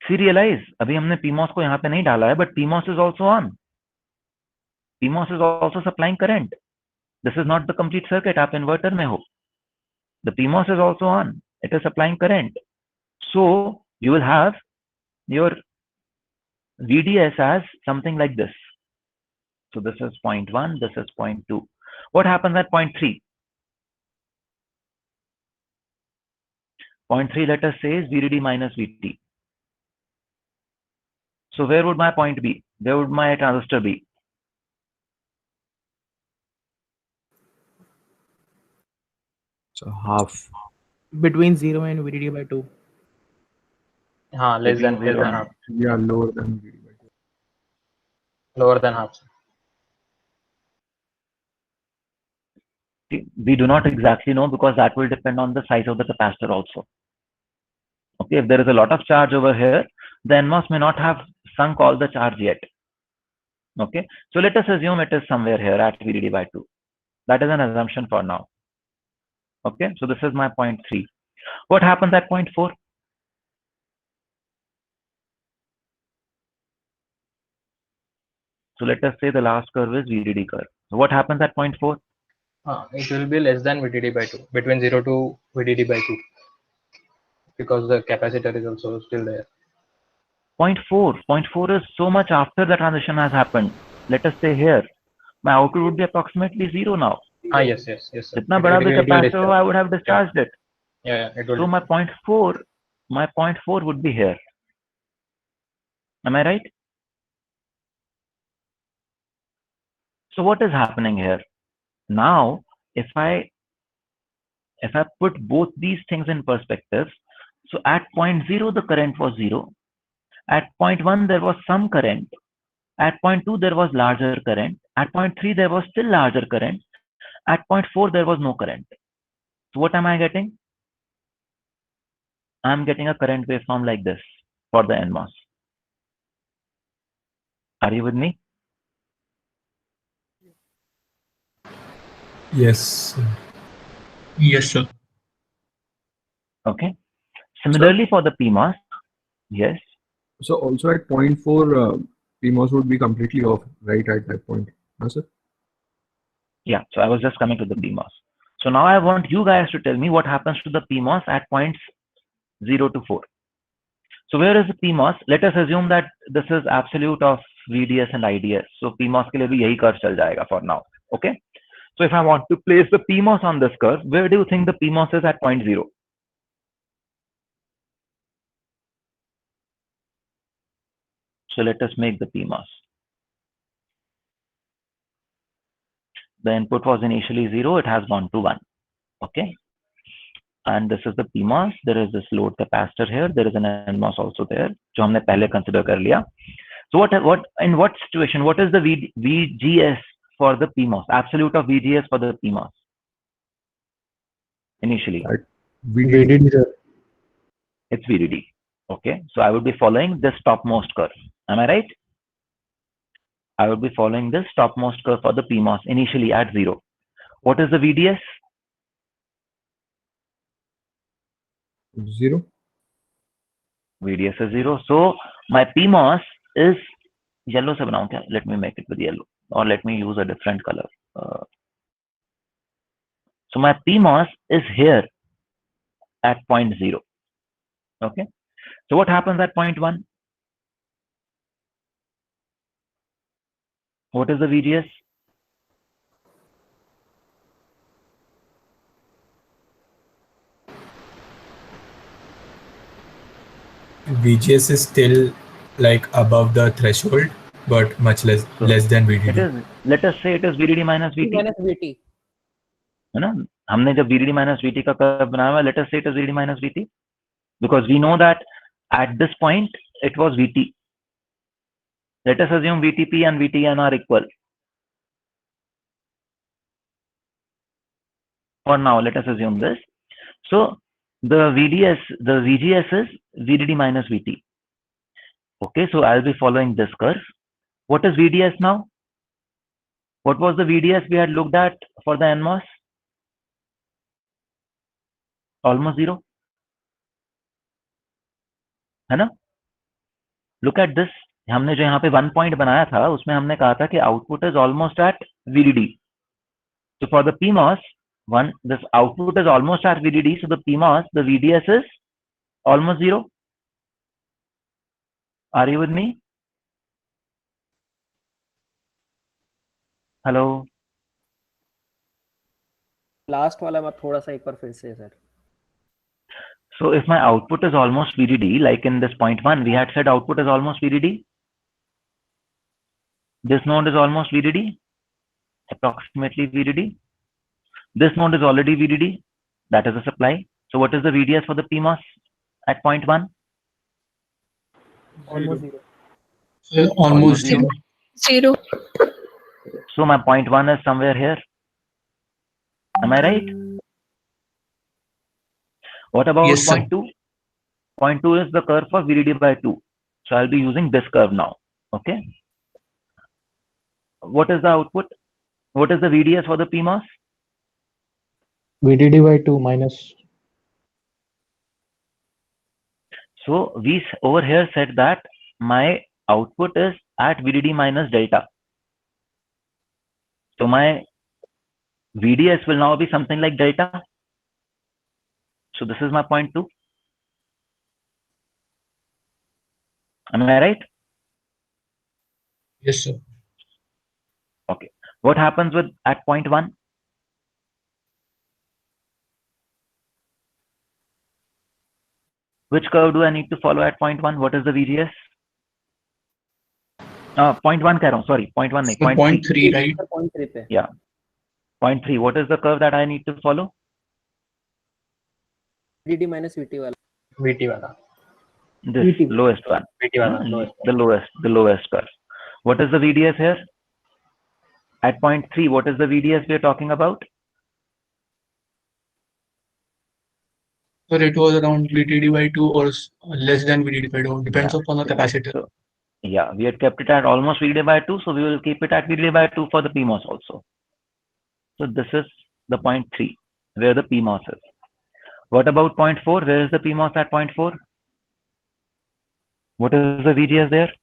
See, realize, अभी हमने PMOS को यहाँ पे नहीं डाला है, but PMOS is also on. PMOS is also supplying current. This is not the complete circuit. आप inverter में हो. The PMOS is also on. It is supplying current. So you will have your VDS as something like this. So this is 0.1, this is 0.2. What happens at 0.3? 0.3, let us say, is VDD minus VT. So where would my point be? Where would my transistor be? So half. Between 0 and VDD by 2. Less than half. Yeah, lower than VDD by 2. Lower than half. We do not exactly know because that will depend on the size of the capacitor also. Okay, if there is a lot of charge over here, the NMOS may not have sunk all the charge yet. Okay, so let us assume it is somewhere here at VDD by 2. That is an assumption for now. Okay, so this is my 0.3. What happens at 0.4? So let us say the last curve is VDD curve. So what happens at 0.4? It will be less than VDD by 2, between 0 to VDD by 2, because the capacitor is also still there. 0.4. 0.4 is so much after the transition has happened. Let us say here, my output would be approximately 0 now. Yes. Jitna bada bhi capacitor ho, I would have discharged it. Yeah, it will. So my 0.4 would be here. Am I right? So what is happening here? Now, if I put both these things in perspective, so at 0.0 the current was 0. At 0.1 there was some current. At 0.2 there was larger current. At 0.3 there was still larger current. At 0.4 there was no current. So what am I getting? I am getting a current waveform like this for the NMOS. Are you with me? Yes. Yes, sir. Okay. Similarly, for the PMOS, yes. So also at point 4, PMOS would be completely off, right, at that point. No, sir? Yeah, so I was just coming to the PMOS. So now I want you guys to tell me what happens to the PMOS at points 0 to 4. So where is the PMOS? Let us assume that this is absolute of VDS and IDS. So PMOS के लिए भी यही curve चल जाएगा for now. Okay. So if I want to place the PMOS on this curve, where do you think the PMOS is at point 0? So let us make the PMOS. The input was initially 0. It has gone to 1. Okay. And this is the PMOS. There is this load capacitor here. There is an NMOS also there, जो हमने पहले consider कर लिया. So in what situation? What is the VGS for the PMOS? Absolute of VGS for the PMOS initially. VDD, sir. It's VDD. Okay. So I would be following this topmost curve. Am I right? I would be following this topmost curve for the PMOS initially at 0. What is the VDS? 0. VDS is 0. So my PMOS is yellow se बनाऊं क्या? Let me make it with yellow, or let me use a different color. So my PMOS is here at point 0. Okay. So what happens at point 1? What is the VGS? VGS is still like above the threshold, but much less than VDD. It is. Let us say it is VDD minus VT. minus VT. है ना? हमने जब VDD minus VT का curve बनाया हुआ, let us say it is VDD minus VT, because we know that at this point it was VT. Let us assume VTP and VTN are equal. For now, let us assume this. So the VGS is VDD minus VT. Okay, so I'll be following this curve. What is VDS now? What was the VDS we had looked at for the NMOS? Almost 0. है ना? Look at this. हमने जो यहाँ पे 1 point बनाया था, उसमें हमने कहा था कि output is almost at VDD. So for the PMOS, this output is almost at VDD. So the PMOS, the VDS is almost 0. Are you with me? Hello. Last वाला बात थोड़ा सा एक बार फिर से sir. So if my output is almost VDD, like in this point 1, we had said output is almost VDD. This node is almost VDD, approximately VDD. This node is already VDD, that is the supply. So what is the VDS for the PMOS at point 1? Almost 0. Almost 0. 0. So my point 1 is somewhere here. Am I right? What about Yes, point 2? Point 2 is the curve for VDD by 2. So I'll be using this curve now. Okay. What is the output? What is the VDS for the PMOS? VDD by 2 minus. So we over here said that my output is at VDD minus delta. So my VDS will now be something like delta. So this is my point 2. Am I right? Yes, sir. Okay. What happens with at point 1? Which curve do I need to follow at point 1? What is the VGS? Point 1 कह रहा हूँ, sorry, point 1 नहीं, point 3, right? Point 3 पे. Yeah. Point 3. What is the curve that I need to follow? VD minus VT वाला. VT वाला. This VT. lowest one. VT वाला. Lowest. The lowest curve. What is the VDS here? At point 3, what is the VDS we are talking about? So it was around VDD by 2 or less than VDD by 2. Depends upon the capacitor. Yeah, we had kept it at almost VDD by 2, so we will keep it at VDD by 2 for the PMOS also. So this is the point 3, where the PMOS is. What about point 4? Where is the PMOS at point 4? What is the VGS there?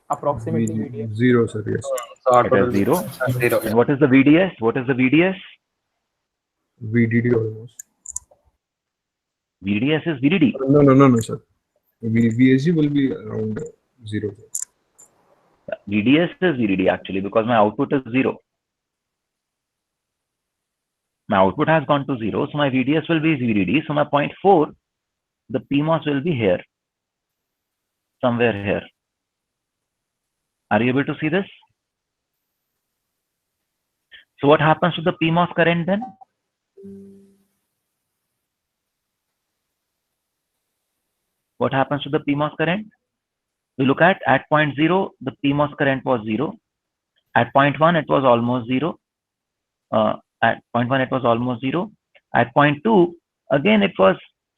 Approximately VDS. 0, sir. Yes. It is 0. And what is the VDS? What is the VDS? VDD almost. VDS is VDD. No, sir. VSG will be around 0. VDS is VDD actually, because my output is 0. My output has gone to 0, so my VDS will be VDD. So my point 4, the PMOS will be here, somewhere here. Are you able to see this? So what happens to the PMOS current then? What happens to the PMOS current? We look at point 0, the PMOS current was 0. At point 1, it was almost 0. At point 1, it was almost 0. At point 2, again, it was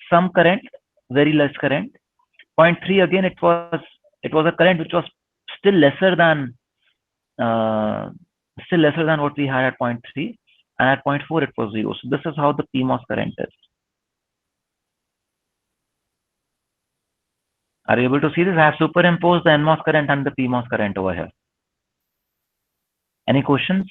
some current, very less current. Point 3, again, it was a current which was still lesser than what we had at point 3. And at point 4, it was 0. So this is how the PMOS current is. Are you able to see this? I have superimposed the NMOS current and the PMOS current over here. Any questions?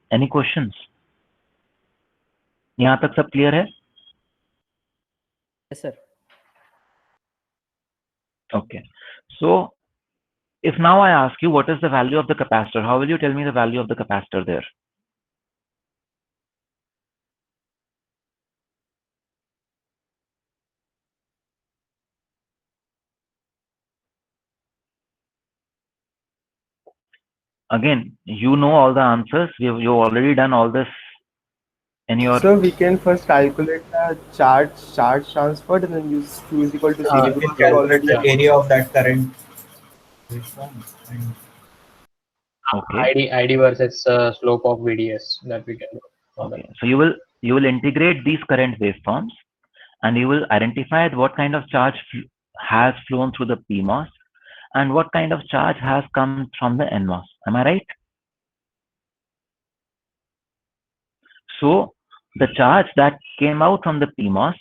Any questions? यहाँ तक सब clear है? Yes, sir. Okay. So, if now I ask you what is the value of the capacitor, how will you tell me the value of the capacitor there? Again, you know all the answers. You've already done all this in your. So we can first calculate the charge transferred and then use Q is equal to C. It calculates the area of that current. Okay. ID versus slope of VDS that we can do. Okay. So you will integrate these current waveforms, and you will identify what kind of charge has flown through the PMOS and what kind of charge has come from the NMOS. Am I right? So the charge that came out from the PMOS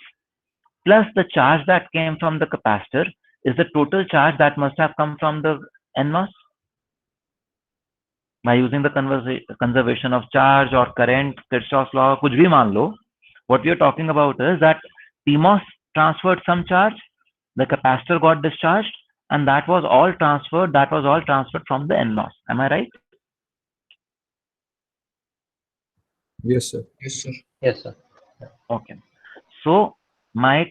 plus the charge that came from the capacitor is the total charge that must have come from the NMOS. By using the conservation of charge or current, Kirchhoff's law, kuch bhi maan lo, what we are talking about is that PMOS transferred some charge, the capacitor got discharged, and that was all transferred from the NMOS. Am I right? Yes, sir. Yes, sir. Okay. So my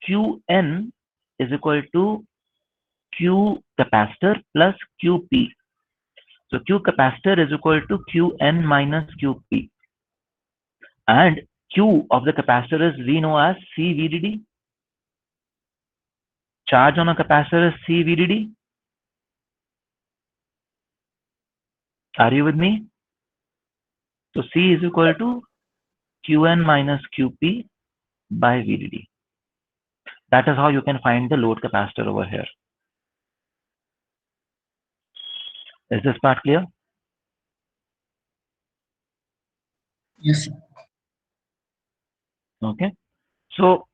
Qn is equal to Q capacitor plus Qp. So Q capacitor is equal to Qn minus Qp. And Q of the capacitor is we know as CVDD. Charge on a capacitor is CVDD. Are you with me? So C is equal to Qn minus Qp by VDD. That is how you can find the load capacitor over here. Is this part clear? Yes. Okay. So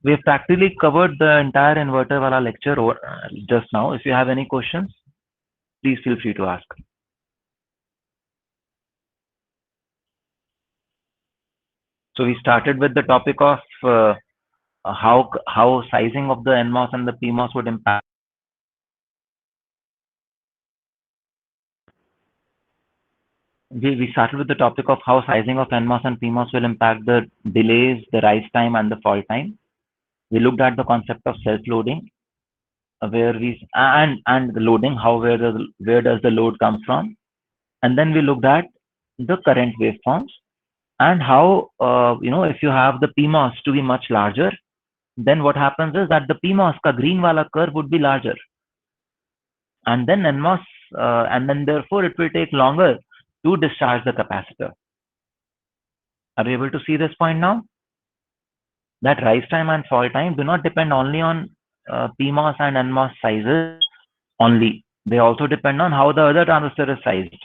we've practically covered the entire inverter wala lecture just now. If you have any questions, please feel free to ask. So we started with the topic of how sizing of the NMOS and the PMOS would impact. We started with the topic of how sizing of NMOS and PMOS will impact the delays, the rise time, and the fall time. We looked at the concept of self-loading, where and the loading, where does the load come from, and then we looked at the current waveforms, and how, if you have the PMOS to be much larger, then what happens is that the PMOS ka green wala curve would be larger, and then NMOS, and then therefore it will take longer to discharge the capacitor. Are you able to see this point now? That rise time and fall time do not depend only on PMOS and NMOS sizes only. They also depend on how the other transistor is sized.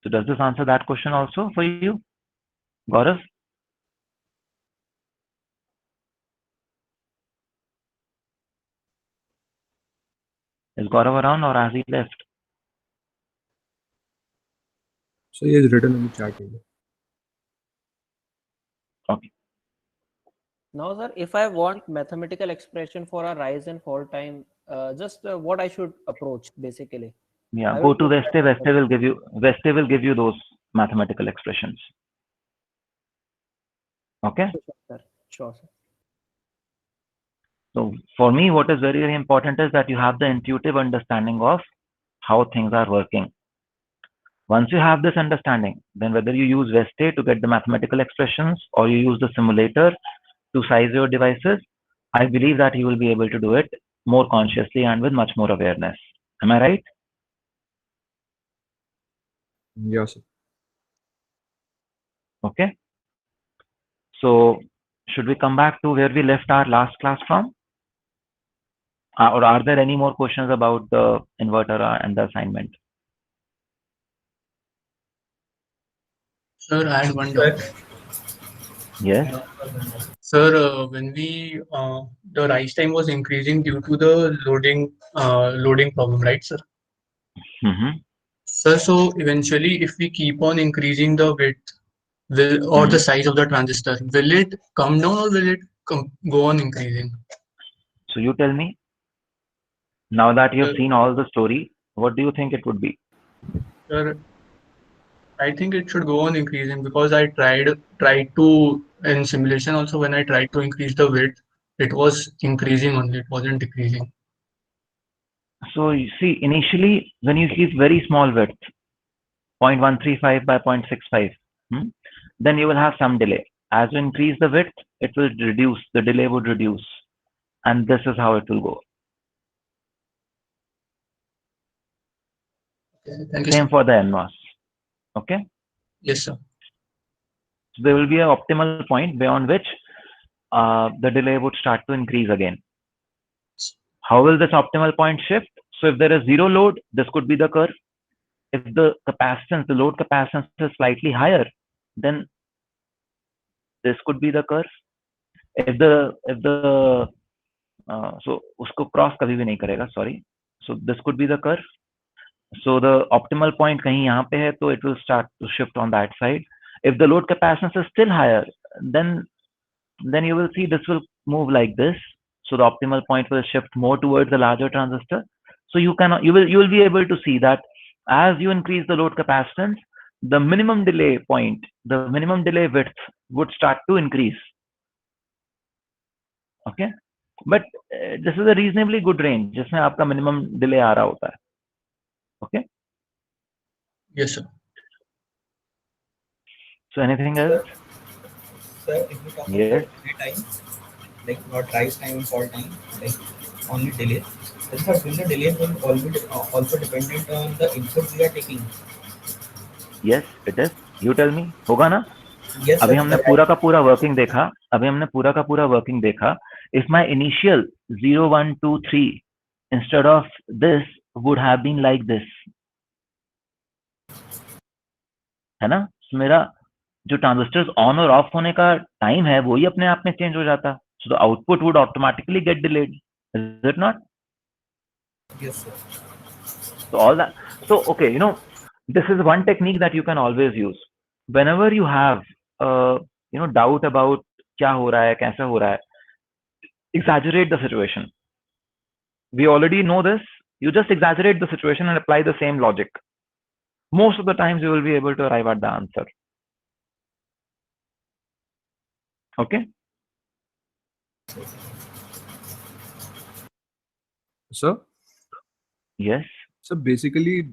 So does this answer that question also for you, Gaurav? Is Gaurav around or has he left? So he has written in the chat. Okay. Now, sir, if I want mathematical expression for a rise and fall time, just what I should approach basically. Yeah, I go will to put Veste. Veste will give you those mathematical expressions. Okay. Sure, sir. Sure, sir. So for me, what is very, very important is that you have the intuitive understanding of how things are working. Once you have this understanding, then whether you use Veste to get the mathematical expressions or you use the simulator to size your devices, I believe that you will be able to do it more consciously and with much more awareness. Am I right? Yes, sir. Okay. So should we come back to where we left our last class from? Or are there any more questions about the inverter and the assignment? Sir, I had one doubt. Yes. Sir, when the rise time was increasing due to the loading problem, right, sir? Mm-hmm. Sir, so eventually, if we keep on increasing the width or the size of the transistor, will it come down or will it go on increasing? So you tell me, now that you've seen all the story, what do you think it would be? Sir, I think it should go on increasing because I tried to in simulation also when I tried to increase the width, it was increasing only, it wasn't decreasing. So you see, initially when you keep very small width, 0.135 by 0.65, then you will have some delay. As you increase the width, it will reduce, the delay would reduce, and this is how it will go. Okay, thank you, Same sir. for the NMOS. Okay. Yes, sir. So there will be an optimal point beyond which the delay would start to increase again. How will this optimal point shift? So if there is zero load, this could be the curve. If the capacitance, the load capacitance is slightly higher, then this could be the curve. If the so usko cross kabhi bhi nahi karega, sorry. So this could be the curve. So the optimal point kahin yahan pe hai, so it will start to shift on that side. If the load capacitance is still higher, then you will see this will move like this. So the optimal point will shift more towards the larger transistor. So you will be able to see that as you increase the load capacitance, the minimum delay point, the minimum delay width would start to increase. Okay, but this is a reasonably good range जिसमें आपका minimum delay आ रहा होता है. Okay. Yes, sir. So anything else? Sir, if we talk Yes. about delay time, like not rise time and fall time, like only delay, then sir, will the delay will also dependent on the input we are taking? Yes, it is. You tell me. होगा ना? Yes, अभी sir. हमने पूरा का पूरा working देखा. If my initial 0, 1, 2, 3 instead of this would have been like this, है ना? So मेरा जो ट्रांजिस्टर्स ऑन और ऑफ होने का टाइम है वो ही अपने आप में चेंज हो जाता. So the output would automatically get delayed. Is it not? Yes, sir. So all that. So okay, this is one technique that you can always use. Whenever you have doubt about क्या हो रहा है, कैसे हो रहा है, exaggerate the situation. We already know this. You just exaggerate the situation and apply the same logic. Most of the times you will be able to arrive at the answer. Okay. Sir? Yes. So basically,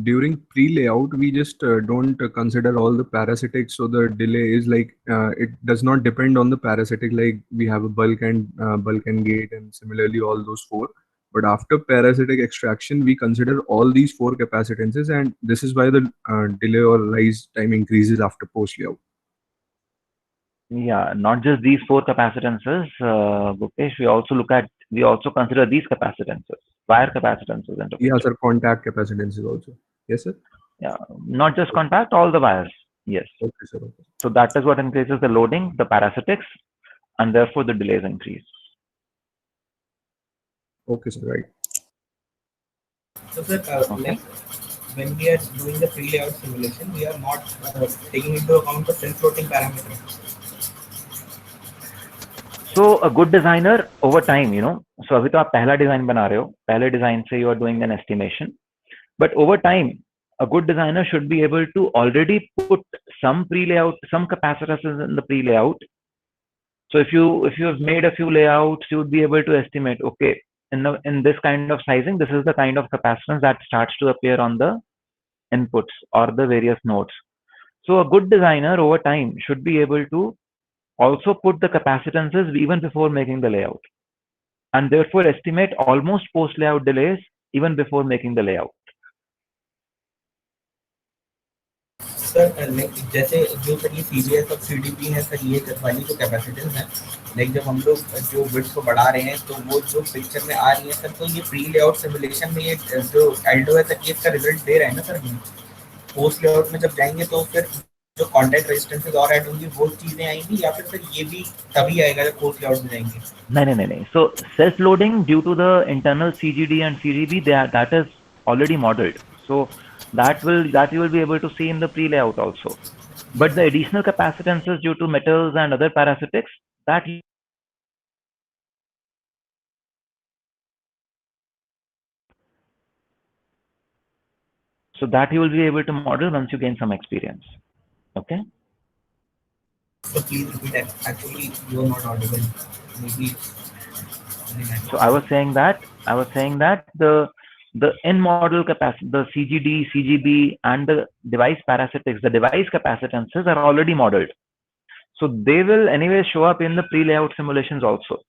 during pre-layout, we just don't consider all the parasitics. So the delay is like it does not depend on the parasitic. Like we have a bulk and gate, and similarly all those four. But after parasitic extraction, we consider all these four capacitances, and this is why the delay or rise time increases after post layout. Yeah, not just these four capacitances, Bhupesh. We also consider these capacitances, wire capacitances into Yeah, picture. sir. Contact capacitances also. Yes, sir. Yeah, not just contact, all the wires. Yes. Okay, sir. Okay. So that is what increases the loading, the parasitics, and therefore the delays increase. Okay, sir. Right. So, sir, like when we are doing the pre-layout simulation, we are not taking into account the self-floating parameter. So a good designer over time, so अभी तो आप पहला design बना रहे हो, पहले design से you are doing an estimation, but over time a good designer should be able to already put some pre-layout, some capacitors in the pre-layout. So if you have made a few layouts, you would be able to estimate, okay, in this kind of sizing, this is the kind of capacitance that starts to appear on the inputs or the various nodes. So a good designer over time should be able to also put the capacitances even before making the layout, and therefore estimate almost post layout delays even before making the layout. Sir like जैसे जो sir ये CBS और CDP है sir, ये वाली जो capacitance है, like जब हम लोग जो विड्थ को बढ़ा रहे हैं तो वो जो पिक्चर में आ रही है सर, तो ये प्री लेआउट सिमुलेशन में ये जो एल्डो है सर, ये इसका रिजल्ट दे रहा है ना सर। पोस्ट लेआउट में जब जाएंगे तो फिर जो कॉन्टैक्ट रेजिस्टेंसेस और ऐड होंगी वो चीजें आएंगी, या फिर सर ये भी तभी आएगा जब पोस्ट लेआउट में जाएंगे? नहीं। So self loading due to the internal CGD and CGB, that is already modeled. So that you will be able to see in the pre-layout also. But the additional capacitances due to metals and other parasitics, that you will be able to model once you gain some experience. Okay. So please repeat that. Actually, you are not audible. Maybe. So I was saying that the in-model capacity, the CGD, CGB, and the device parasitics, the device capacitances are already modeled. So they will anyway show up in the pre-layout simulations also.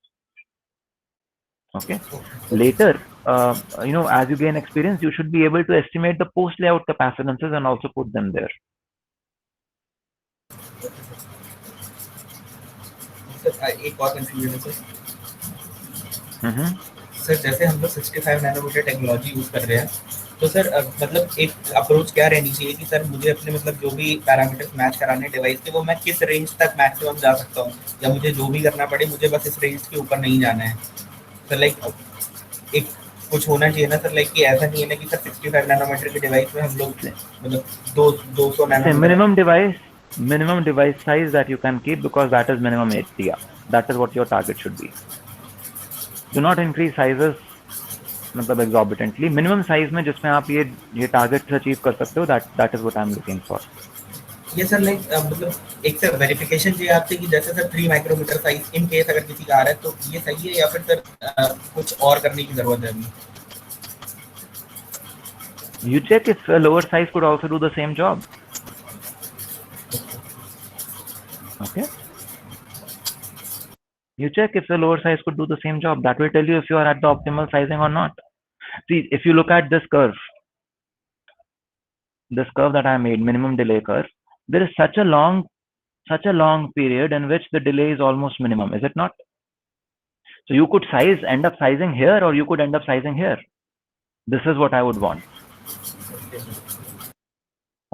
Okay. Later, as you gain experience, you should be able to estimate the post-layout capacitances and also put them there. एक और confusion है sir, जैसे हम लोग 65 nanometre technology use कर रहे हैं, तो सर मतलब एक अप्रोच क्या रहनी चाहिए कि सर मुझे अपने मतलब जो भी पैरामीटर्स मैच कराने डिवाइस के, वो मैं किस रेंज तक मैक्सिमम जा सकता हूँ, या मुझे जो भी करना पड़े मुझे बस इस रेंज के ऊपर नहीं जाना है? सर लाइक एक कुछ होना चाहिए ना सर, लाइक कि ऐसा नहीं है ना कि सर 65 नैनोमीटर के डिवाइस में हम लोग मतलब 200 nanometre minimum device size that you can keep, because that is minimum HDR. That is what your target should be. Do not increase sizes मतलब exorbitantly. Minimum size में जिसमें आप ये target achieve कर सकते हो, that is what I'm looking for. ये sir like मतलब एक सर वेरिफिकेशन चाहिए आपसे कि जैसे sir 3 micrometre size in case अगर किसी का आ रहा है तो ये सही है, या फिर सर कुछ और करने की जरूरत है अभी? You check if a lower size could also do the same job. Okay. You check if the lower size could do the same job. That will tell you if you are at the optimal sizing or not. See, if you look at this curve that I made, minimum delay curve, there is such a long period in which the delay is almost minimum, is it not? So you could end up sizing here, or you could end up sizing here. This is what I would want.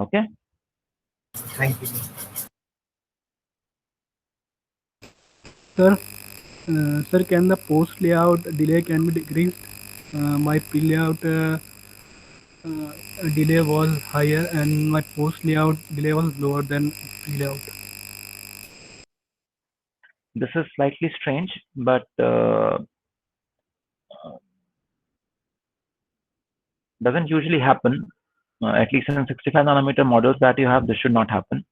Okay. Thank you. Sir, can the post layout delay can be decreased? My pre-layout delay was higher and my post layout delay was lower than pre-layout. This is slightly strange, but doesn't usually happen. At least in 65 nanometer models that you have, this should not happen.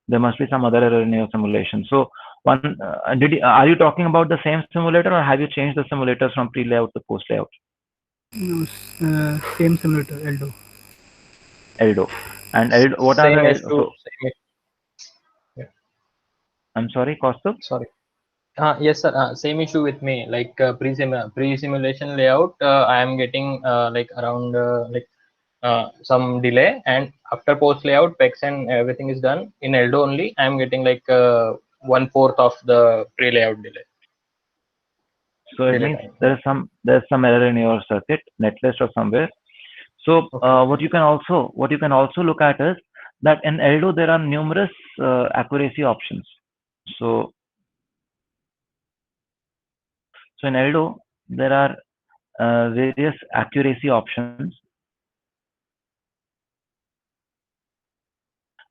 There must be some other error in your simulation. So are you talking about the same simulator, or have you changed the simulators from pre-layout to post-layout? No, same simulator, Eldo. Eldo. And Eldo, what are Same the issue. so, Same issue. Yeah. I'm sorry, Kaustubh? Sorry. Yes, sir. Same issue with me. Like pre-simulation layout, I am getting like around some delay, and after post layout, PEX and everything is done in Eldo only. I am getting like 1/4 of the pre-layout delay. So it means there's some error in your circuit, netlist or somewhere. So what you can also look at is that in Eldo there are numerous accuracy options. So in Eldo there are various accuracy options.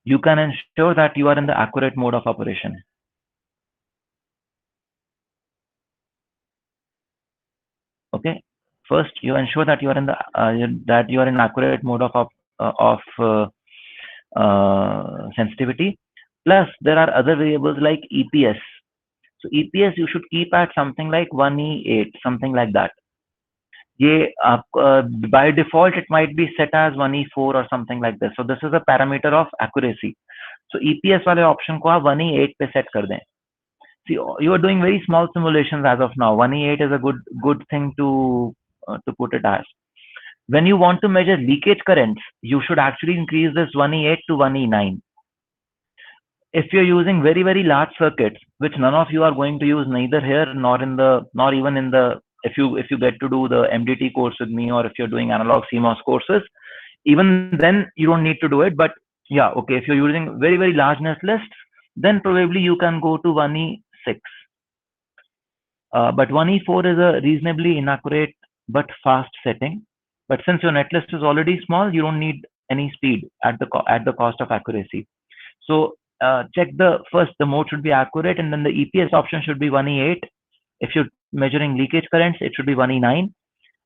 You can ensure that you are in the accurate mode of operation. Okay. First, you ensure that you are in the accurate mode of sensitivity. Plus, there are other variables like EPS. So EPS you should keep at something like 1E8, something like that. By default it might be set as 1E4 or something like this. So this is a parameter of accuracy. So EPS वाले option को आप 1E8 पे set कर दें. See, you are doing very small simulations as of now. 1E8 is a good thing to put it as. When you want to measure leakage currents, you should actually increase this 1E8 to 1E9. If you're using very, very large circuits, which none of you are going to use neither here nor even in the, if you get to do the MDT course with me, or if you're doing analog CMOS courses, even then you don't need to do it. But yeah, okay, if you're using very, very large netlists, then probably you can go to 1E6. But 1E4 is a reasonably inaccurate but fast setting. But since your netlist is already small, you don't need any speed at the cost of accuracy. So check the mode should be accurate, and then the EPS option should be 1E8. If you're measuring leakage currents, it should be 1E9,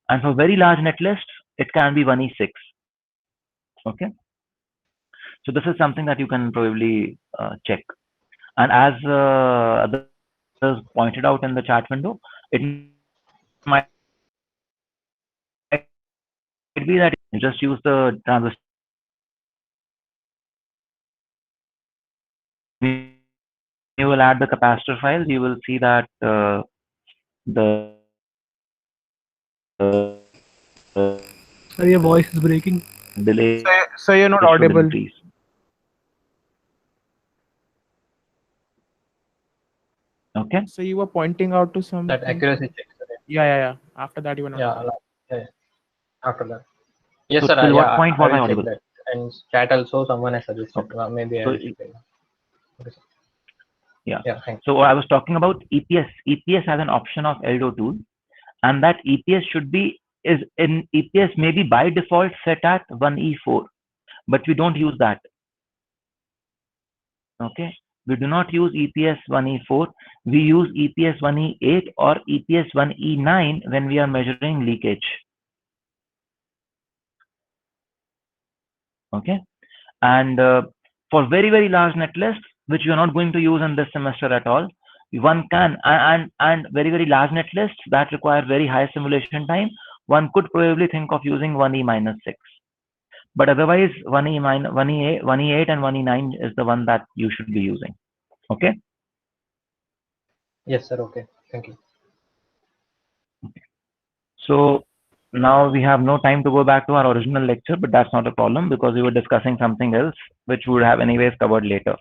and for very large netlists, it can be 1E6. Okay. So this is something that you can probably check. And as others pointed out in the chat window, it might be that you just use the transistor. You will add the capacitor file. You will see that Sir, your voice is breaking. Delay. So you're not audible. Increase. Okay. So you were pointing out to some that accuracy check. Yeah. After that, you were not. Yeah. After that. Yes, So sir. till what point was I will check audible? that. And chat also, someone has suggested. Okay. Maybe I So, will check it. Okay, sir. Yeah. Thanks. So I was talking about EPS. EPS has an option of Eldo tool, and that EPS EPS may be by default set at 1E4, but we don't use that. Okay. We do not use EPS 1E4. We use EPS 1E8 or EPS 1E9 when we are measuring leakage. Okay. And for very, very large netlists, which we are not going to use in this semester at all, one can, and very, very large netlists that require very high simulation time, one could probably think of using 1E-6. But otherwise, 1E8 and 1E9 is the one that you should be using. Okay? Yes, sir. Okay. Thank you. Okay. So now we have no time to go back to our original lecture, but that's not a problem because we were discussing something else, which we would have anyways covered later.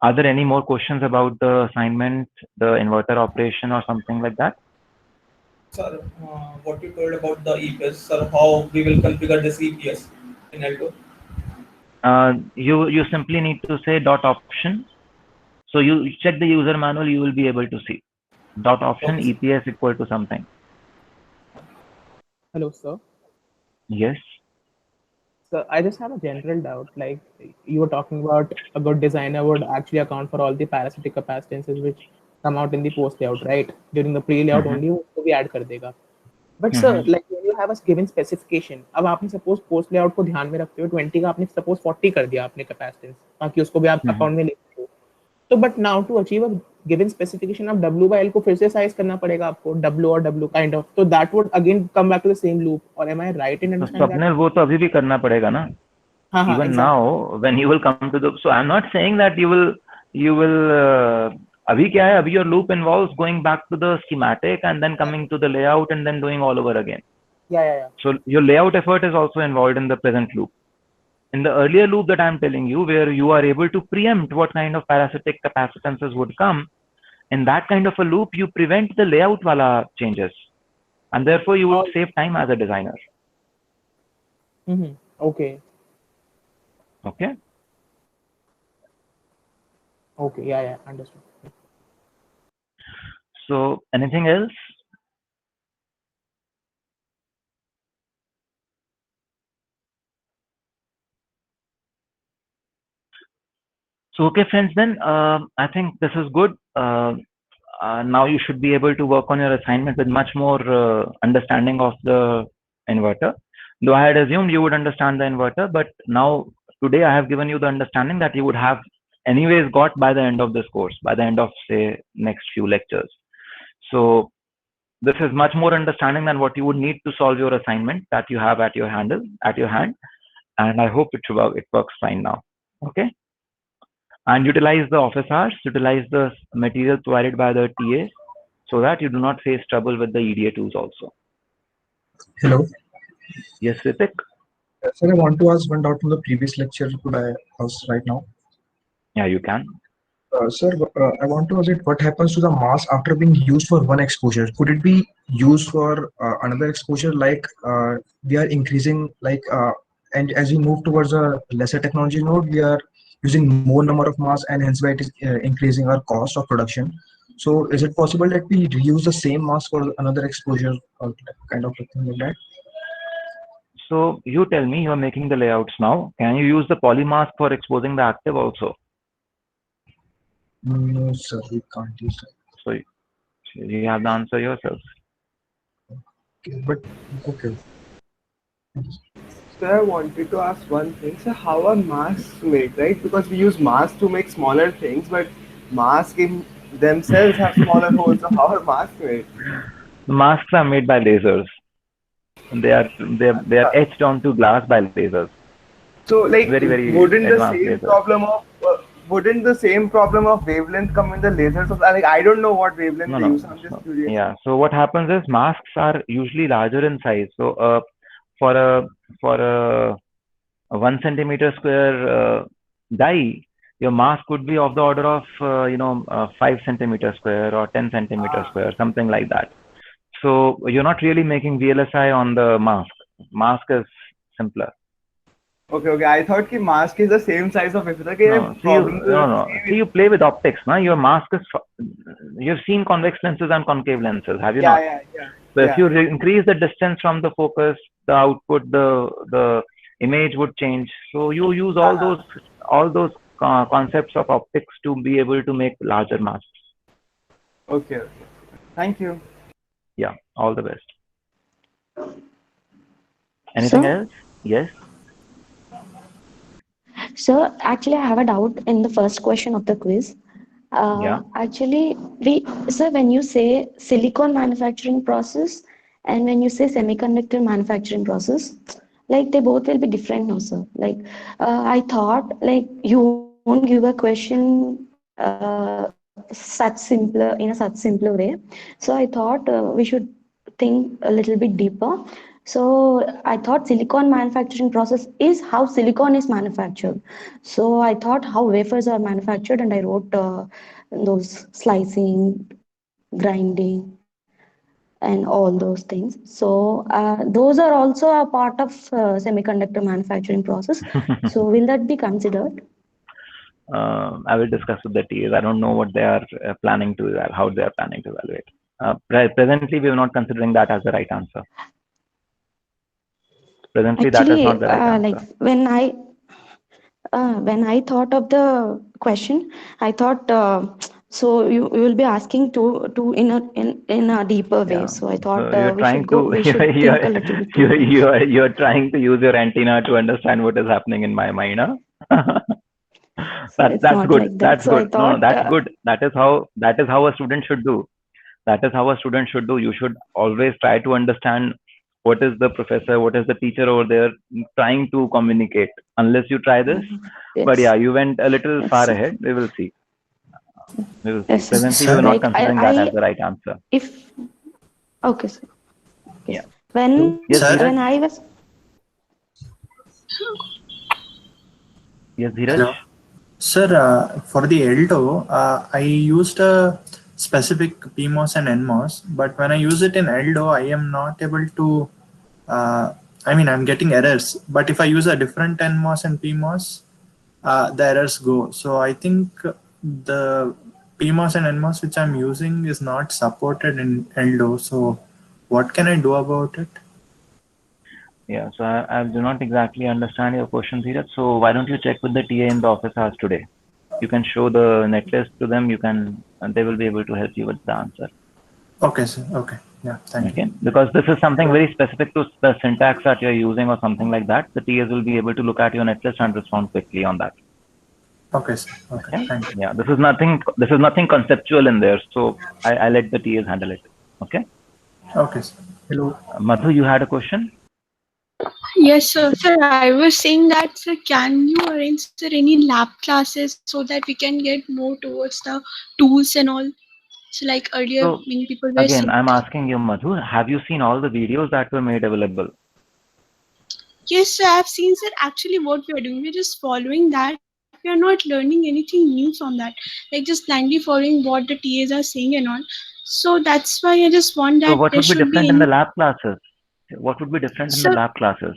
Are there any more questions about the assignment, the inverter operation, or something like that? Sir, what you told about the EPS, sir, how we will configure this EPS in Eldo? You simply need to say dot option. So you check the user manual, you will be able to see dot option EPS equal to something. Hello, sir. Yes. So I just have a general doubt. Like you were talking about, a good designer would actually account for all the parasitic capacitances which come out in the post layout, right? During the pre layout only, वो भी add कर देगा. But sir, like when you have a given specification, अब आपने suppose post layout को ध्यान में रखते हुए 20 का आपने suppose 40 कर दिया आपने capacitance, ताकि उसको भी आप account में ले सको. So but now to achieve a given specification of W by L को फिर से साइज करना पड़ेगा आपको, W और W काइंड ऑफ, तो that would again come back to the same loop, और am I right in तो understanding स्वप्निल that? वो तो अभी भी करना पड़ेगा ना. हाँ हाँ Even exactly. now when you will come to the, so I'm not saying that you will अभी क्या है, अभी your loop involves going back to the schematic and then coming to the layout and then doing all over again. Yeah. So your layout effort is also involved in the present loop. In the earlier loop that I'm telling you, where you are able to preempt what kind of parasitic capacitances would come, in that kind of a loop, you prevent the layout wala changes, and therefore you will save time as a designer. Okay. Yeah, understood. So anything else? So okay friends, then I think this is good. Now you should be able to work on your assignment with much more understanding of the inverter. Though I had assumed you would understand the inverter, but now today I have given you the understanding that you would have anyways got by the end of this course, by the end of say next few lectures. So this is much more understanding than what you would need to solve your assignment that you have at your hand, and I hope it works fine now. Okay. And utilize the office hours, utilize the material provided by the TA, so that you do not face trouble with the EDA tools also. Hello. Yes, Ritik. Sir, I want to ask one doubt from the previous lecture. Could I ask right now? Yeah, you can. Sir, I want to ask it, what happens to the mask after being used for one exposure? Could it be used for another exposure? Like we are increasing, and as we move towards a lesser technology node, we are using more number of masks, and hence it is increasing our cost of production. So is it possible that we reuse the same mask for another exposure or kind of thing like that? So you tell me, you are making the layouts now. Can you use the poly mask for exposing the active also? No, sir, we can't use that. So you have the answer yourself. Okay. Sir, I wanted to ask one thing. So how are masks made, right? Because we use masks to make smaller things, but masks in themselves have smaller holes. So how are masks made? The masks are made by lasers. They are etched onto glass by lasers. So like, very wouldn't advanced the same problem of wavelength come in the lasers? Like, I don't know what wavelength they use. I'm just curious. Yeah. So what happens is masks are usually larger in size. So for a 1 centimeter square die, your mask could be of the order of 5 centimeter square or 10 centimeter square, something like that. So you're not really making VLSI on the mask. Mask is simpler. Okay. I thought that mask is the same size of wafer. No. See, you play with optics, na? Your mask is. You've seen convex lenses and concave lenses, have you not? Yeah. So if you increase the distance from the focus, the output, the image would change. So you use all those concepts of optics to be able to make larger masks. Okay. Thank you. Yeah. All the best. Anything else? Yes. So actually, I have a doubt in the first question of the quiz. Actually, when you say silicon manufacturing process and when you say semiconductor manufacturing process, like they both will be different now, sir. Like I thought, like you won't give a question such simpler way. So I thought we should think a little bit deeper. So I thought silicon manufacturing process is how silicon is manufactured. So I thought how wafers are manufactured, and I wrote those slicing, grinding, and all those things. So those are also a part of semiconductor manufacturing process. So will that be considered? I will discuss with the TAs. I don't know what they are planning to, how they are planning to evaluate. Presently, we are not considering that as the right answer. Presently, actually, that is not the right answer. Like when I thought of the question, I thought so you will be asking to in a deeper way. So I thought we should think a little bit. You're trying to use your antenna to understand what is happening in my mind, huh? So it's That's not good. like that. That's So I good. No, thought, that's good. That is how a student should do. That is how a student should do. You should always try to understand what is the professor, what is the teacher over there trying to communicate. Unless you try this, but yes, yeah, you went a little far yes, ahead. We will see. We will see. yes, Presently, we were not like considering that as the right answer. if okay, sir. Yeah. When Yes, Sir? Dheeraj. when I was Yes, Dheeraj. Hello. Sir, for the Alto, I used a specific PMOS and NMOS, but when I use it in Aldo, I am not able to. I'm getting errors. But if I use a different NMOS and PMOS, the errors go. So I think the PMOS and NMOS which I'm using is not supported in Aldo. So what can I do about it? Yeah, so I do not exactly understand your question, Dheeraj. So why don't you check with the TA in the office hours today? You can show the netlist to them. And they will be able to help you with the answer. Okay, sir. Okay. Yeah, thank you. Okay, because this is something very specific to the syntax that you're using or something like that. The TAs will be able to look at your netlist and respond quickly on that. Okay, sir. Okay, thank you. Yeah, this is nothing conceptual in there. So I let the TAs handle it. Okay. Okay, sir. Hello. Madhu, you had a question? Yes, sir. Sir, I was saying that, sir, can you arrange, sir, any lab classes so that we can get more towards the tools and all? So, like earlier, So many people were again, saying. I'm asking you, Madhu, have you seen all the videos that were made available? Yes, sir, I've seen, sir, actually what we are doing. We're just following that. We are not learning anything new from that. Like just blindly following what the TAs are saying and all. So that's why I just want So that what there would be should be different in the any. lab classes? What would be different in the Sir, lab classes?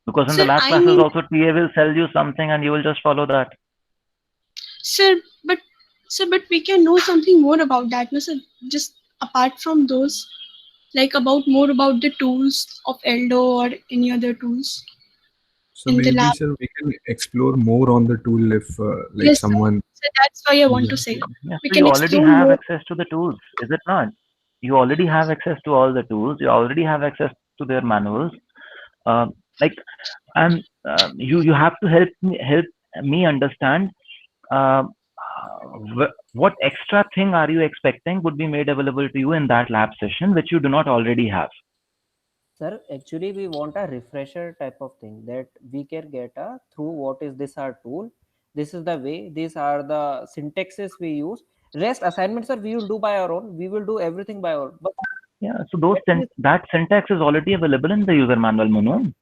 Because in the sir, lab I classes mean, also TA will tell you something and you will just follow that. sir, but we can know something more about that, no, sir. Just apart from those, like more about the tools of Eldo or any other tools So in the maybe, lab. sir, we can explore more on the tool if like Yes, sir. someone. So that's why I want to say Yeah, we so can you already explore have more. access to the tools, is it not? You already have access to all the tools. You already have access to their manuals. Like, and you have to help me understand what extra thing are you expecting would be made available to you in that lab session, which you do not already have. Sir, actually we want a refresher type of thing that we can get through what is this our tool. This is the way, these are the syntaxes we use. Rest assignments, sir, we will do by our own. We will do everything by our own. But Yeah, so that syntax is already available in the user manual, Manu.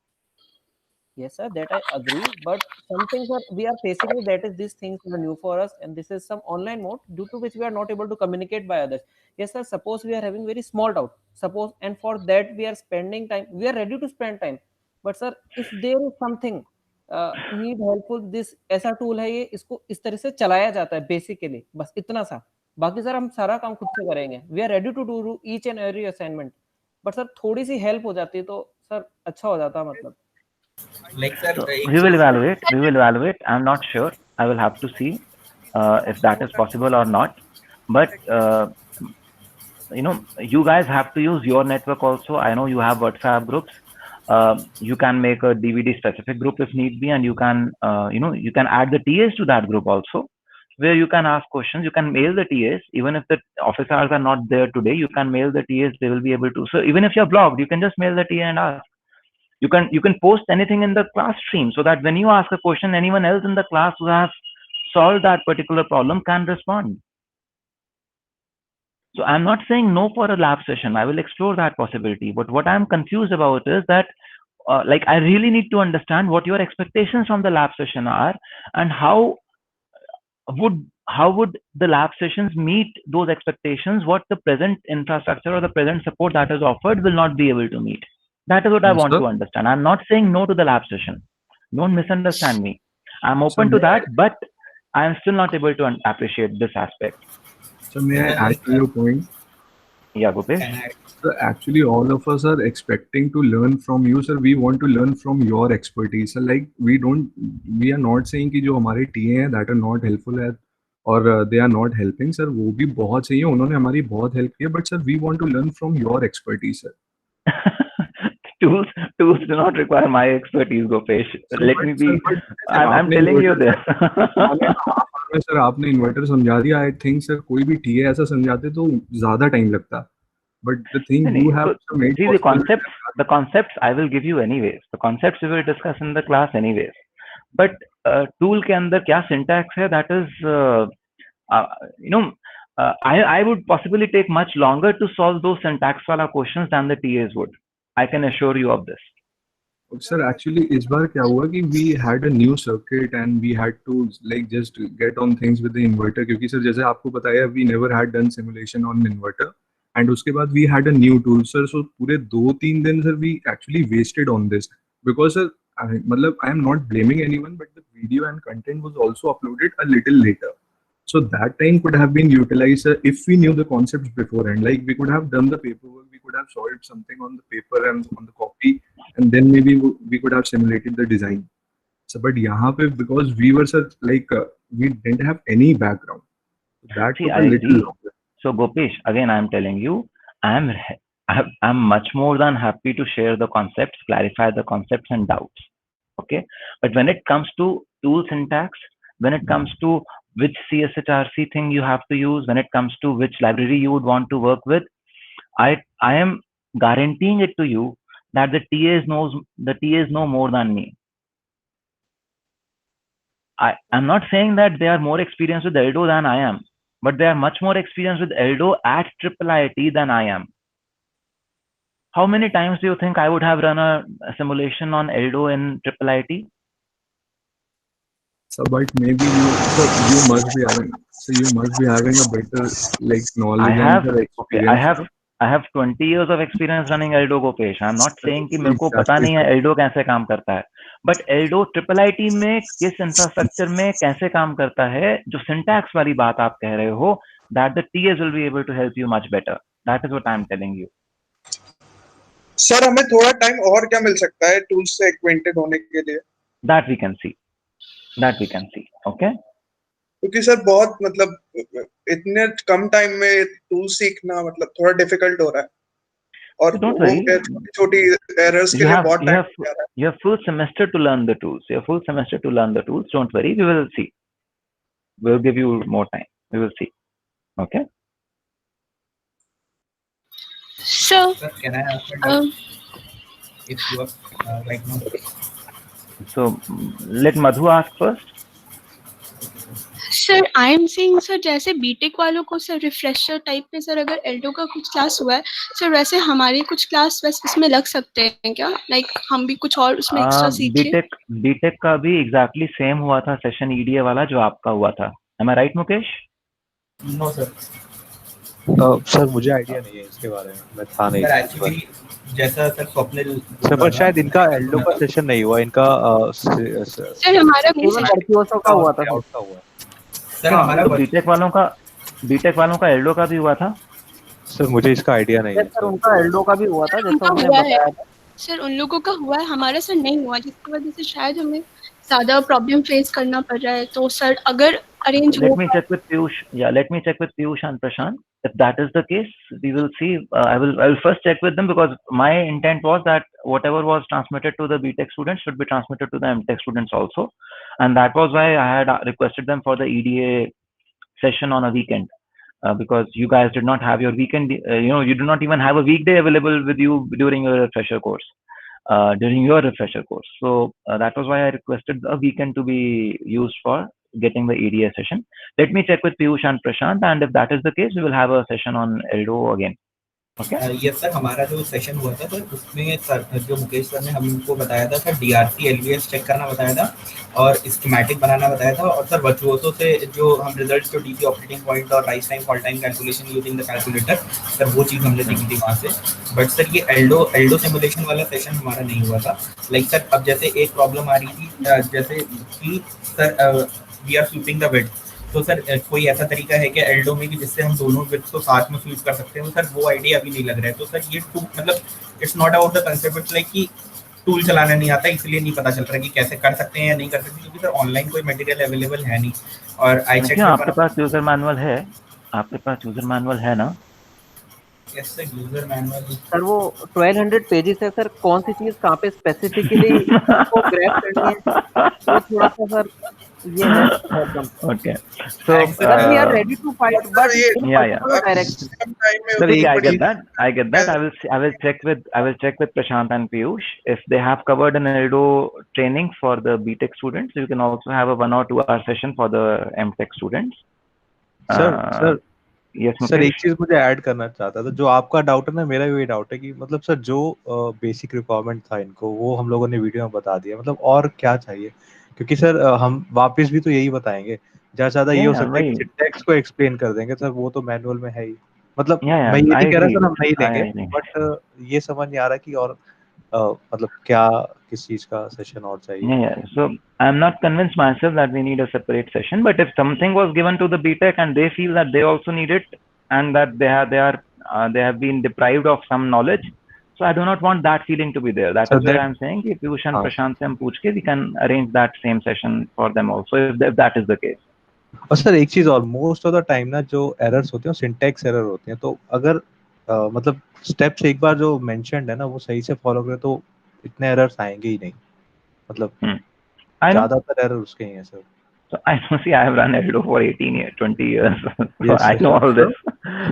yes, sir, that I agree. But some things that we are facing is that is these things are new for us, and this is some online mode due to which we are not able to communicate by others. Yes, sir. Suppose we are having very small doubt. Suppose, and for that we are spending time. We are ready to spend time. But sir, if there is something need helpful, this ऐसा tool है ये इसको इस तरह से चलाया जाता है basically बस इतना सा. बाकी सर हम सारा काम खुद से करेंगे. We are ready to do each and every assignment. But sir थोड़ी सी help हो जाती है तो सर अच्छा हो जाता मतलब. Like sir, So we will evaluate. I'm not sure. I will have to see if that is possible or not. But you guys have to use your network also. I know you have WhatsApp groups. You can make a DVD specific group if need be, and you can you can add the TAs to that group also, where you can ask questions. You can mail the TAs. Even if the office hours are not there today, you can mail the TAs. They will be able to. So even if you're blocked, you can just mail the TA and ask. You can post anything in the class stream, so that when you ask a question, anyone else in the class who has solved that particular problem can respond. So I'm not saying no for a lab session. I will explore that possibility. But what I'm confused about is that I really need to understand what your expectations from the lab session are, and how would the lab sessions meet those expectations, what the present infrastructure or the present support that is offered will not be able to meet. That is what I want to understand. I'm not saying no to the lab session. Don't misunderstand me. I'm open to that, but I'm still not able to appreciate this aspect. So may I add to your point? Yeah, Gopesh. So actually, all of us are expecting to learn from you, sir. We want to learn from your expertise. So like we are not saying कि जो हमारे TA हैं that are not helpful है or they are not helping, sir. वो भी बहुत सही है. उन्होंने हमारी बहुत help की है. But sir, we want to learn from your expertise, sir. tools do not require my expertise, Gopesh. Let me be. I'm telling you this. Sir आपने इन्वर्टर समझा दिया. आई थिंक सर कोई भी टीए ऐसा समझाते तो ज्यादा टाइम लगता. But the thing you have to make the concepts I will give you anyways. The concepts we will discuss in the class anyways. But tool के अंदर क्या syntax है, that is I would possibly take much longer to solve those syntax वाला questions than the TAs would. I can assure you of this. Sir, actually इस बार क्या हुआ कि we had a new circuit and we had to like just get on things with the inverter, क्योंकि sir जैसे आपको बताया we never had done simulation on inverter and उसके बाद we had a new tool sir. So पूरे 2-3 दिन sir we actually wasted on this because sir मतलब I am not blaming anyone, but the video and content was also uploaded a little later. So that time could have been utilized if we knew the concepts beforehand. Like we could have done the paperwork, we could have solved something on the paper and on the copy, and then maybe we could have simulated the design. So, but यहाँ पे because we were like we didn't have any background, that took a little longer. So Gopesh, again I am telling you, I'm much more than happy to share the concepts, clarify the concepts and doubts. Okay, but when it comes to tool syntax, when it comes to which CSHRC thing you have to use, when it comes to which library you would want to work with, I am guaranteeing it to you that the TAs know more than me. I'm not saying that they are more experienced with Eldo than I am, but they are much more experienced with Eldo at IIIT than I am. How many times do you think I would have run a simulation on Eldo in IIIT? So, but maybe you must be having a better like knowledge. I have 20 years of experience running Eldo, Gopesh. I'm not saying कि मेरे को पता नहीं है Eldo कैसे काम करता है, but Eldo IIIT में किस इंफ्रास्ट्रक्चर में कैसे काम करता है, जो syntax वाली बात आप कह रहे हो, that the TAs will be able to help you much better. That is what I'm telling you. Sir, हमें थोड़ा टाइम और क्या मिल सकता है टूल्स से एक्वेंटेड होने के लिए? That we can see. Okay. क्योंकि सर बहुत मतलब इतने कम टाइम में टूल सीखना मतलब थोड़ा डिफिकल्ट हो रहा है और छोटी एरर्स के लिए बहुत टाइम लग रहा है. You have full semester to learn the tools. Don't worry, we will see. We will give you more time. We will see. Okay. So, can I ask a doubt? If you are right now. So let Madhu ask first. Sir I am saying sir जैसे BTech वालों को sir refresher type में sir अगर Aldo का कुछ class हुआ है sir वैसे हमारी कुछ क्लास वैसे इसमें लग सकते हैं क्या? लाइक हम भी कुछ और उसमें एक्स्ट्रा सीखें. बीटेक का भी एग्जैक्टली सेम हुआ था सेशन ईडीए वाला जो आपका हुआ था. Am I right, Mukesh? No sir. Sir मुझे आइडिया नहीं है इसके बारे में, मैं था नहीं एक्चुअली जैसा सर स्वप्निल सर, पर शायद इनका एल्डो का सेशन नहीं हुआ, इनका सर हमारा वर्चुअसो का हुआ था सर. हमारा बीटेक वालों का एल्डो का भी हुआ था सर. मुझे इसका आइडिया नहीं है सर. उनका एल्डो का भी हुआ था जैसा उन्होंने बताया था सर. उन लोगों का हुआ है, हमारा सर नहीं हुआ, जिसकी वजह से शायद हमें ज्यादा प्रॉब्लम फेस करना पड़ रहा है. तो सर अगर arrange let me check with Piyush and Prashant. If that is the case, we will see. I will first check with them because my intent was that whatever was transmitted to the BTech students should be transmitted to the MTech students also, and that was why I had requested them for the EDA session on a weekend because you guys did not have your weekend. You do not even have a weekday available with you during your refresher course. So that was why I requested a weekend to be used for getting the EDA session. Let me check with Piyush and Prashant, and if that is the case, we will have a session on Eldo again. Okay. Yes sir. हमारा जो session हुआ था तो उसमें sir जो Mukesh sir ने हमको बताया था सर DRC LVS चेक करना बताया था और स्कीमेटिक बनाना बताया था और सर वर्चुओसो से जो हम रिजल्ट्स जो डीपी ऑपरेटिंग पॉइंट और rise time fall time calculation using the calculator sir वो चीज़ हमने सीखी थी वहाँ से. बट सर ये एल्डो सिमुलेशन वाला सेशन हमारा नहीं हुआ था. लाइक सर अब जैसे एक प्रॉब्लम आ रही थी जैसे कि sir we are sweeping the width. तो सर कोई ऐसा तरीका है कि एल्डो में कि जिससे हम दोनों विड्थ को साथ में स्वीप कर सकते हैं? सर वो आइडिया अभी नहीं लग रहा है. तो सर ये मतलब it's not about the concept, it's like कि टूल चलाना नहीं आता इसलिए नहीं पता चल रहा कि कैसे कर सकते हैं या नहीं कर सकते क्योंकि सर ऑनलाइन कोई मटेरियल अवेलेबल है नहीं. और आई चेक आपके पास यूजर मैनुअल है ना? Yes sir, user manual. Sir वो 1200 पेजेस है सर, कौन सी चीज कहाँ पे स्पेसिफिकली उसको ग्रैब करनी है, वो थोड़ा सा सर ये है problem. Okay. So sir we are ready to fight but yeah. डायरेक्शन। Sir, I get that. I get that. I will check with Prashant and Piyush if they have covered an Edo training for the BTech students. You can also have a 1 or 2 hour session for the MTech students. Sir Yes, sir एक Mukesh? चीज मुझे add करना चाहता था। जो आपका doubt है ना, मेरा भी डाउट है कि मतलब सर जो बेसिक रिक्वायरमेंट था इनको, वो हम लोगों ने वीडियो में बता दिया, मतलब और क्या चाहिए? क्योंकि सर हम वापस भी तो यही बताएंगे, ज्यादा ज्यादा ये हो Yeah, सकता है कि right. सिंटैक्स को एक्सप्लेन कर देंगे सर, वो तो मैनुअल में है ही। मतलब Yeah, मैं ये I नहीं कह रहा agree. सर हम नहीं I लेंगे, agree. बट ये समझ नहीं आ रहा कि और मतलब क्या किस चीज का सेशन और चाहिए। Yeah, yeah. So I'm not convinced myself that we need a separate session, but if something was given to the BTech and they feel that they also need it and that they have been deprived of some knowledge, so I do not want that feeling to be there. That So is where that I'm saying if Piyush and हाँ Prashant se hum पूछ के we can arrange that same session for them also if that is the case. और sir एक चीज और, most of the time ना जो errors होते हैं सिंटैक्स एरर होते हैं, तो अगर मतलब स्टेप्स एक बार जो मेंशन्ड है ना वो सही से फॉलो करें तो इतने एरर्स आएंगे ही नहीं। मतलब I know. ज्यादातर एरर उसके ही हैं sir. So I know, see, I have run Edo for 18 years, 20 years, so Yes, I sir. know all this,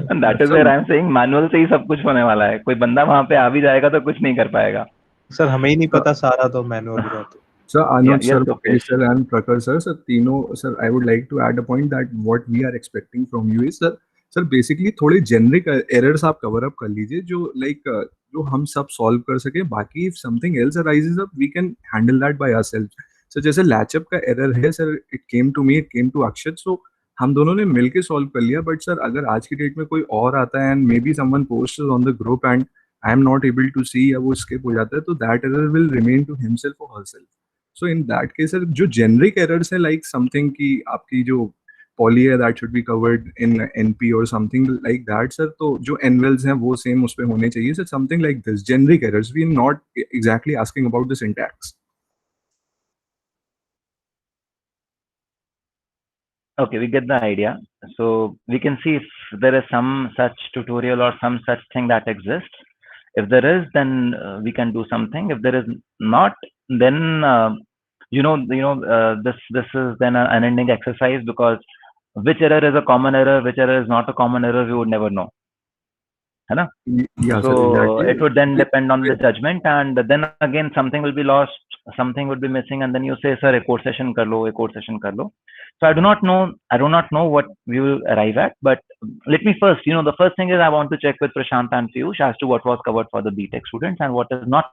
and that is where I'm saying manual से ही सब कुछ होने वाला है। कोई बंदा वहाँ पे आ भी जाएगा तो कुछ नहीं कर पाएगा। सर हमें ही नहीं पता सारा तो मैनुअल का तो। Sir, Anuj Yes, sir, Mukesh. Mukesh sir, and Prakhar sir, sir, तीनों sir, I would like to add a point that what we are expecting from you is sir, basically थोड़े generic errors आप cover up कर लीजिए जो like जो हम सब solve कर सके। बाकी if something else arises up, we can handle that by ourselves. So जैसे latch up का error है sir, it came to me, it came to Akshat, so हम दोनों ने मिलके solve कर लिया। But sir, अगर आज की डेट में कोई और आता है and maybe someone posts on the group and I am not able to see या वो skip हो जाता है, तो that error will remain to himself or herself. So in that case, sir, जो generic errors है like something कि आपकी जो poly है that should be covered in NP or something like that, sir, तो जो NVELs हैं वो same उस पे होने चाहिए, sir, something like this, generic errors. We are not exactly asking about the syntax. Okay, we get the idea. So we can see if there is some such tutorial or some such thing that exists. If there is, then we can do something. If there is not, then this is then an unending exercise because which error is a common error, which error is not a common error, we would never know. है ना? Yeah, So sir, exactly. it would then depend on the judgment, and then again something will be lost, something would be missing, and then you say, sir, a code session kar lo, a code session kar lo. So I do not know what we will arrive at, but let me first, the first thing is I want to check with Prashant and Piyush as to what was covered for the BTech students and what is not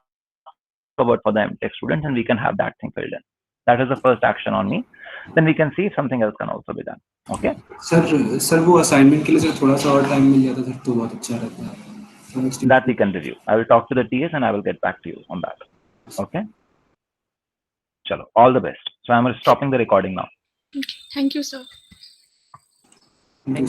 covered for the MTech students, and we can have that thing filled in. That is the first action on me. Then we can see if something else can also be done. Okay? Sir वो assignment के लिए sir थोड़ा सा और time मिल जाता sir तो बहुत अच्छा रहता है। That we can review. I will talk to the TS and I will get back to you on that. Okay? Chalo, all the best. So I'm stopping the recording now. Thank you, sir.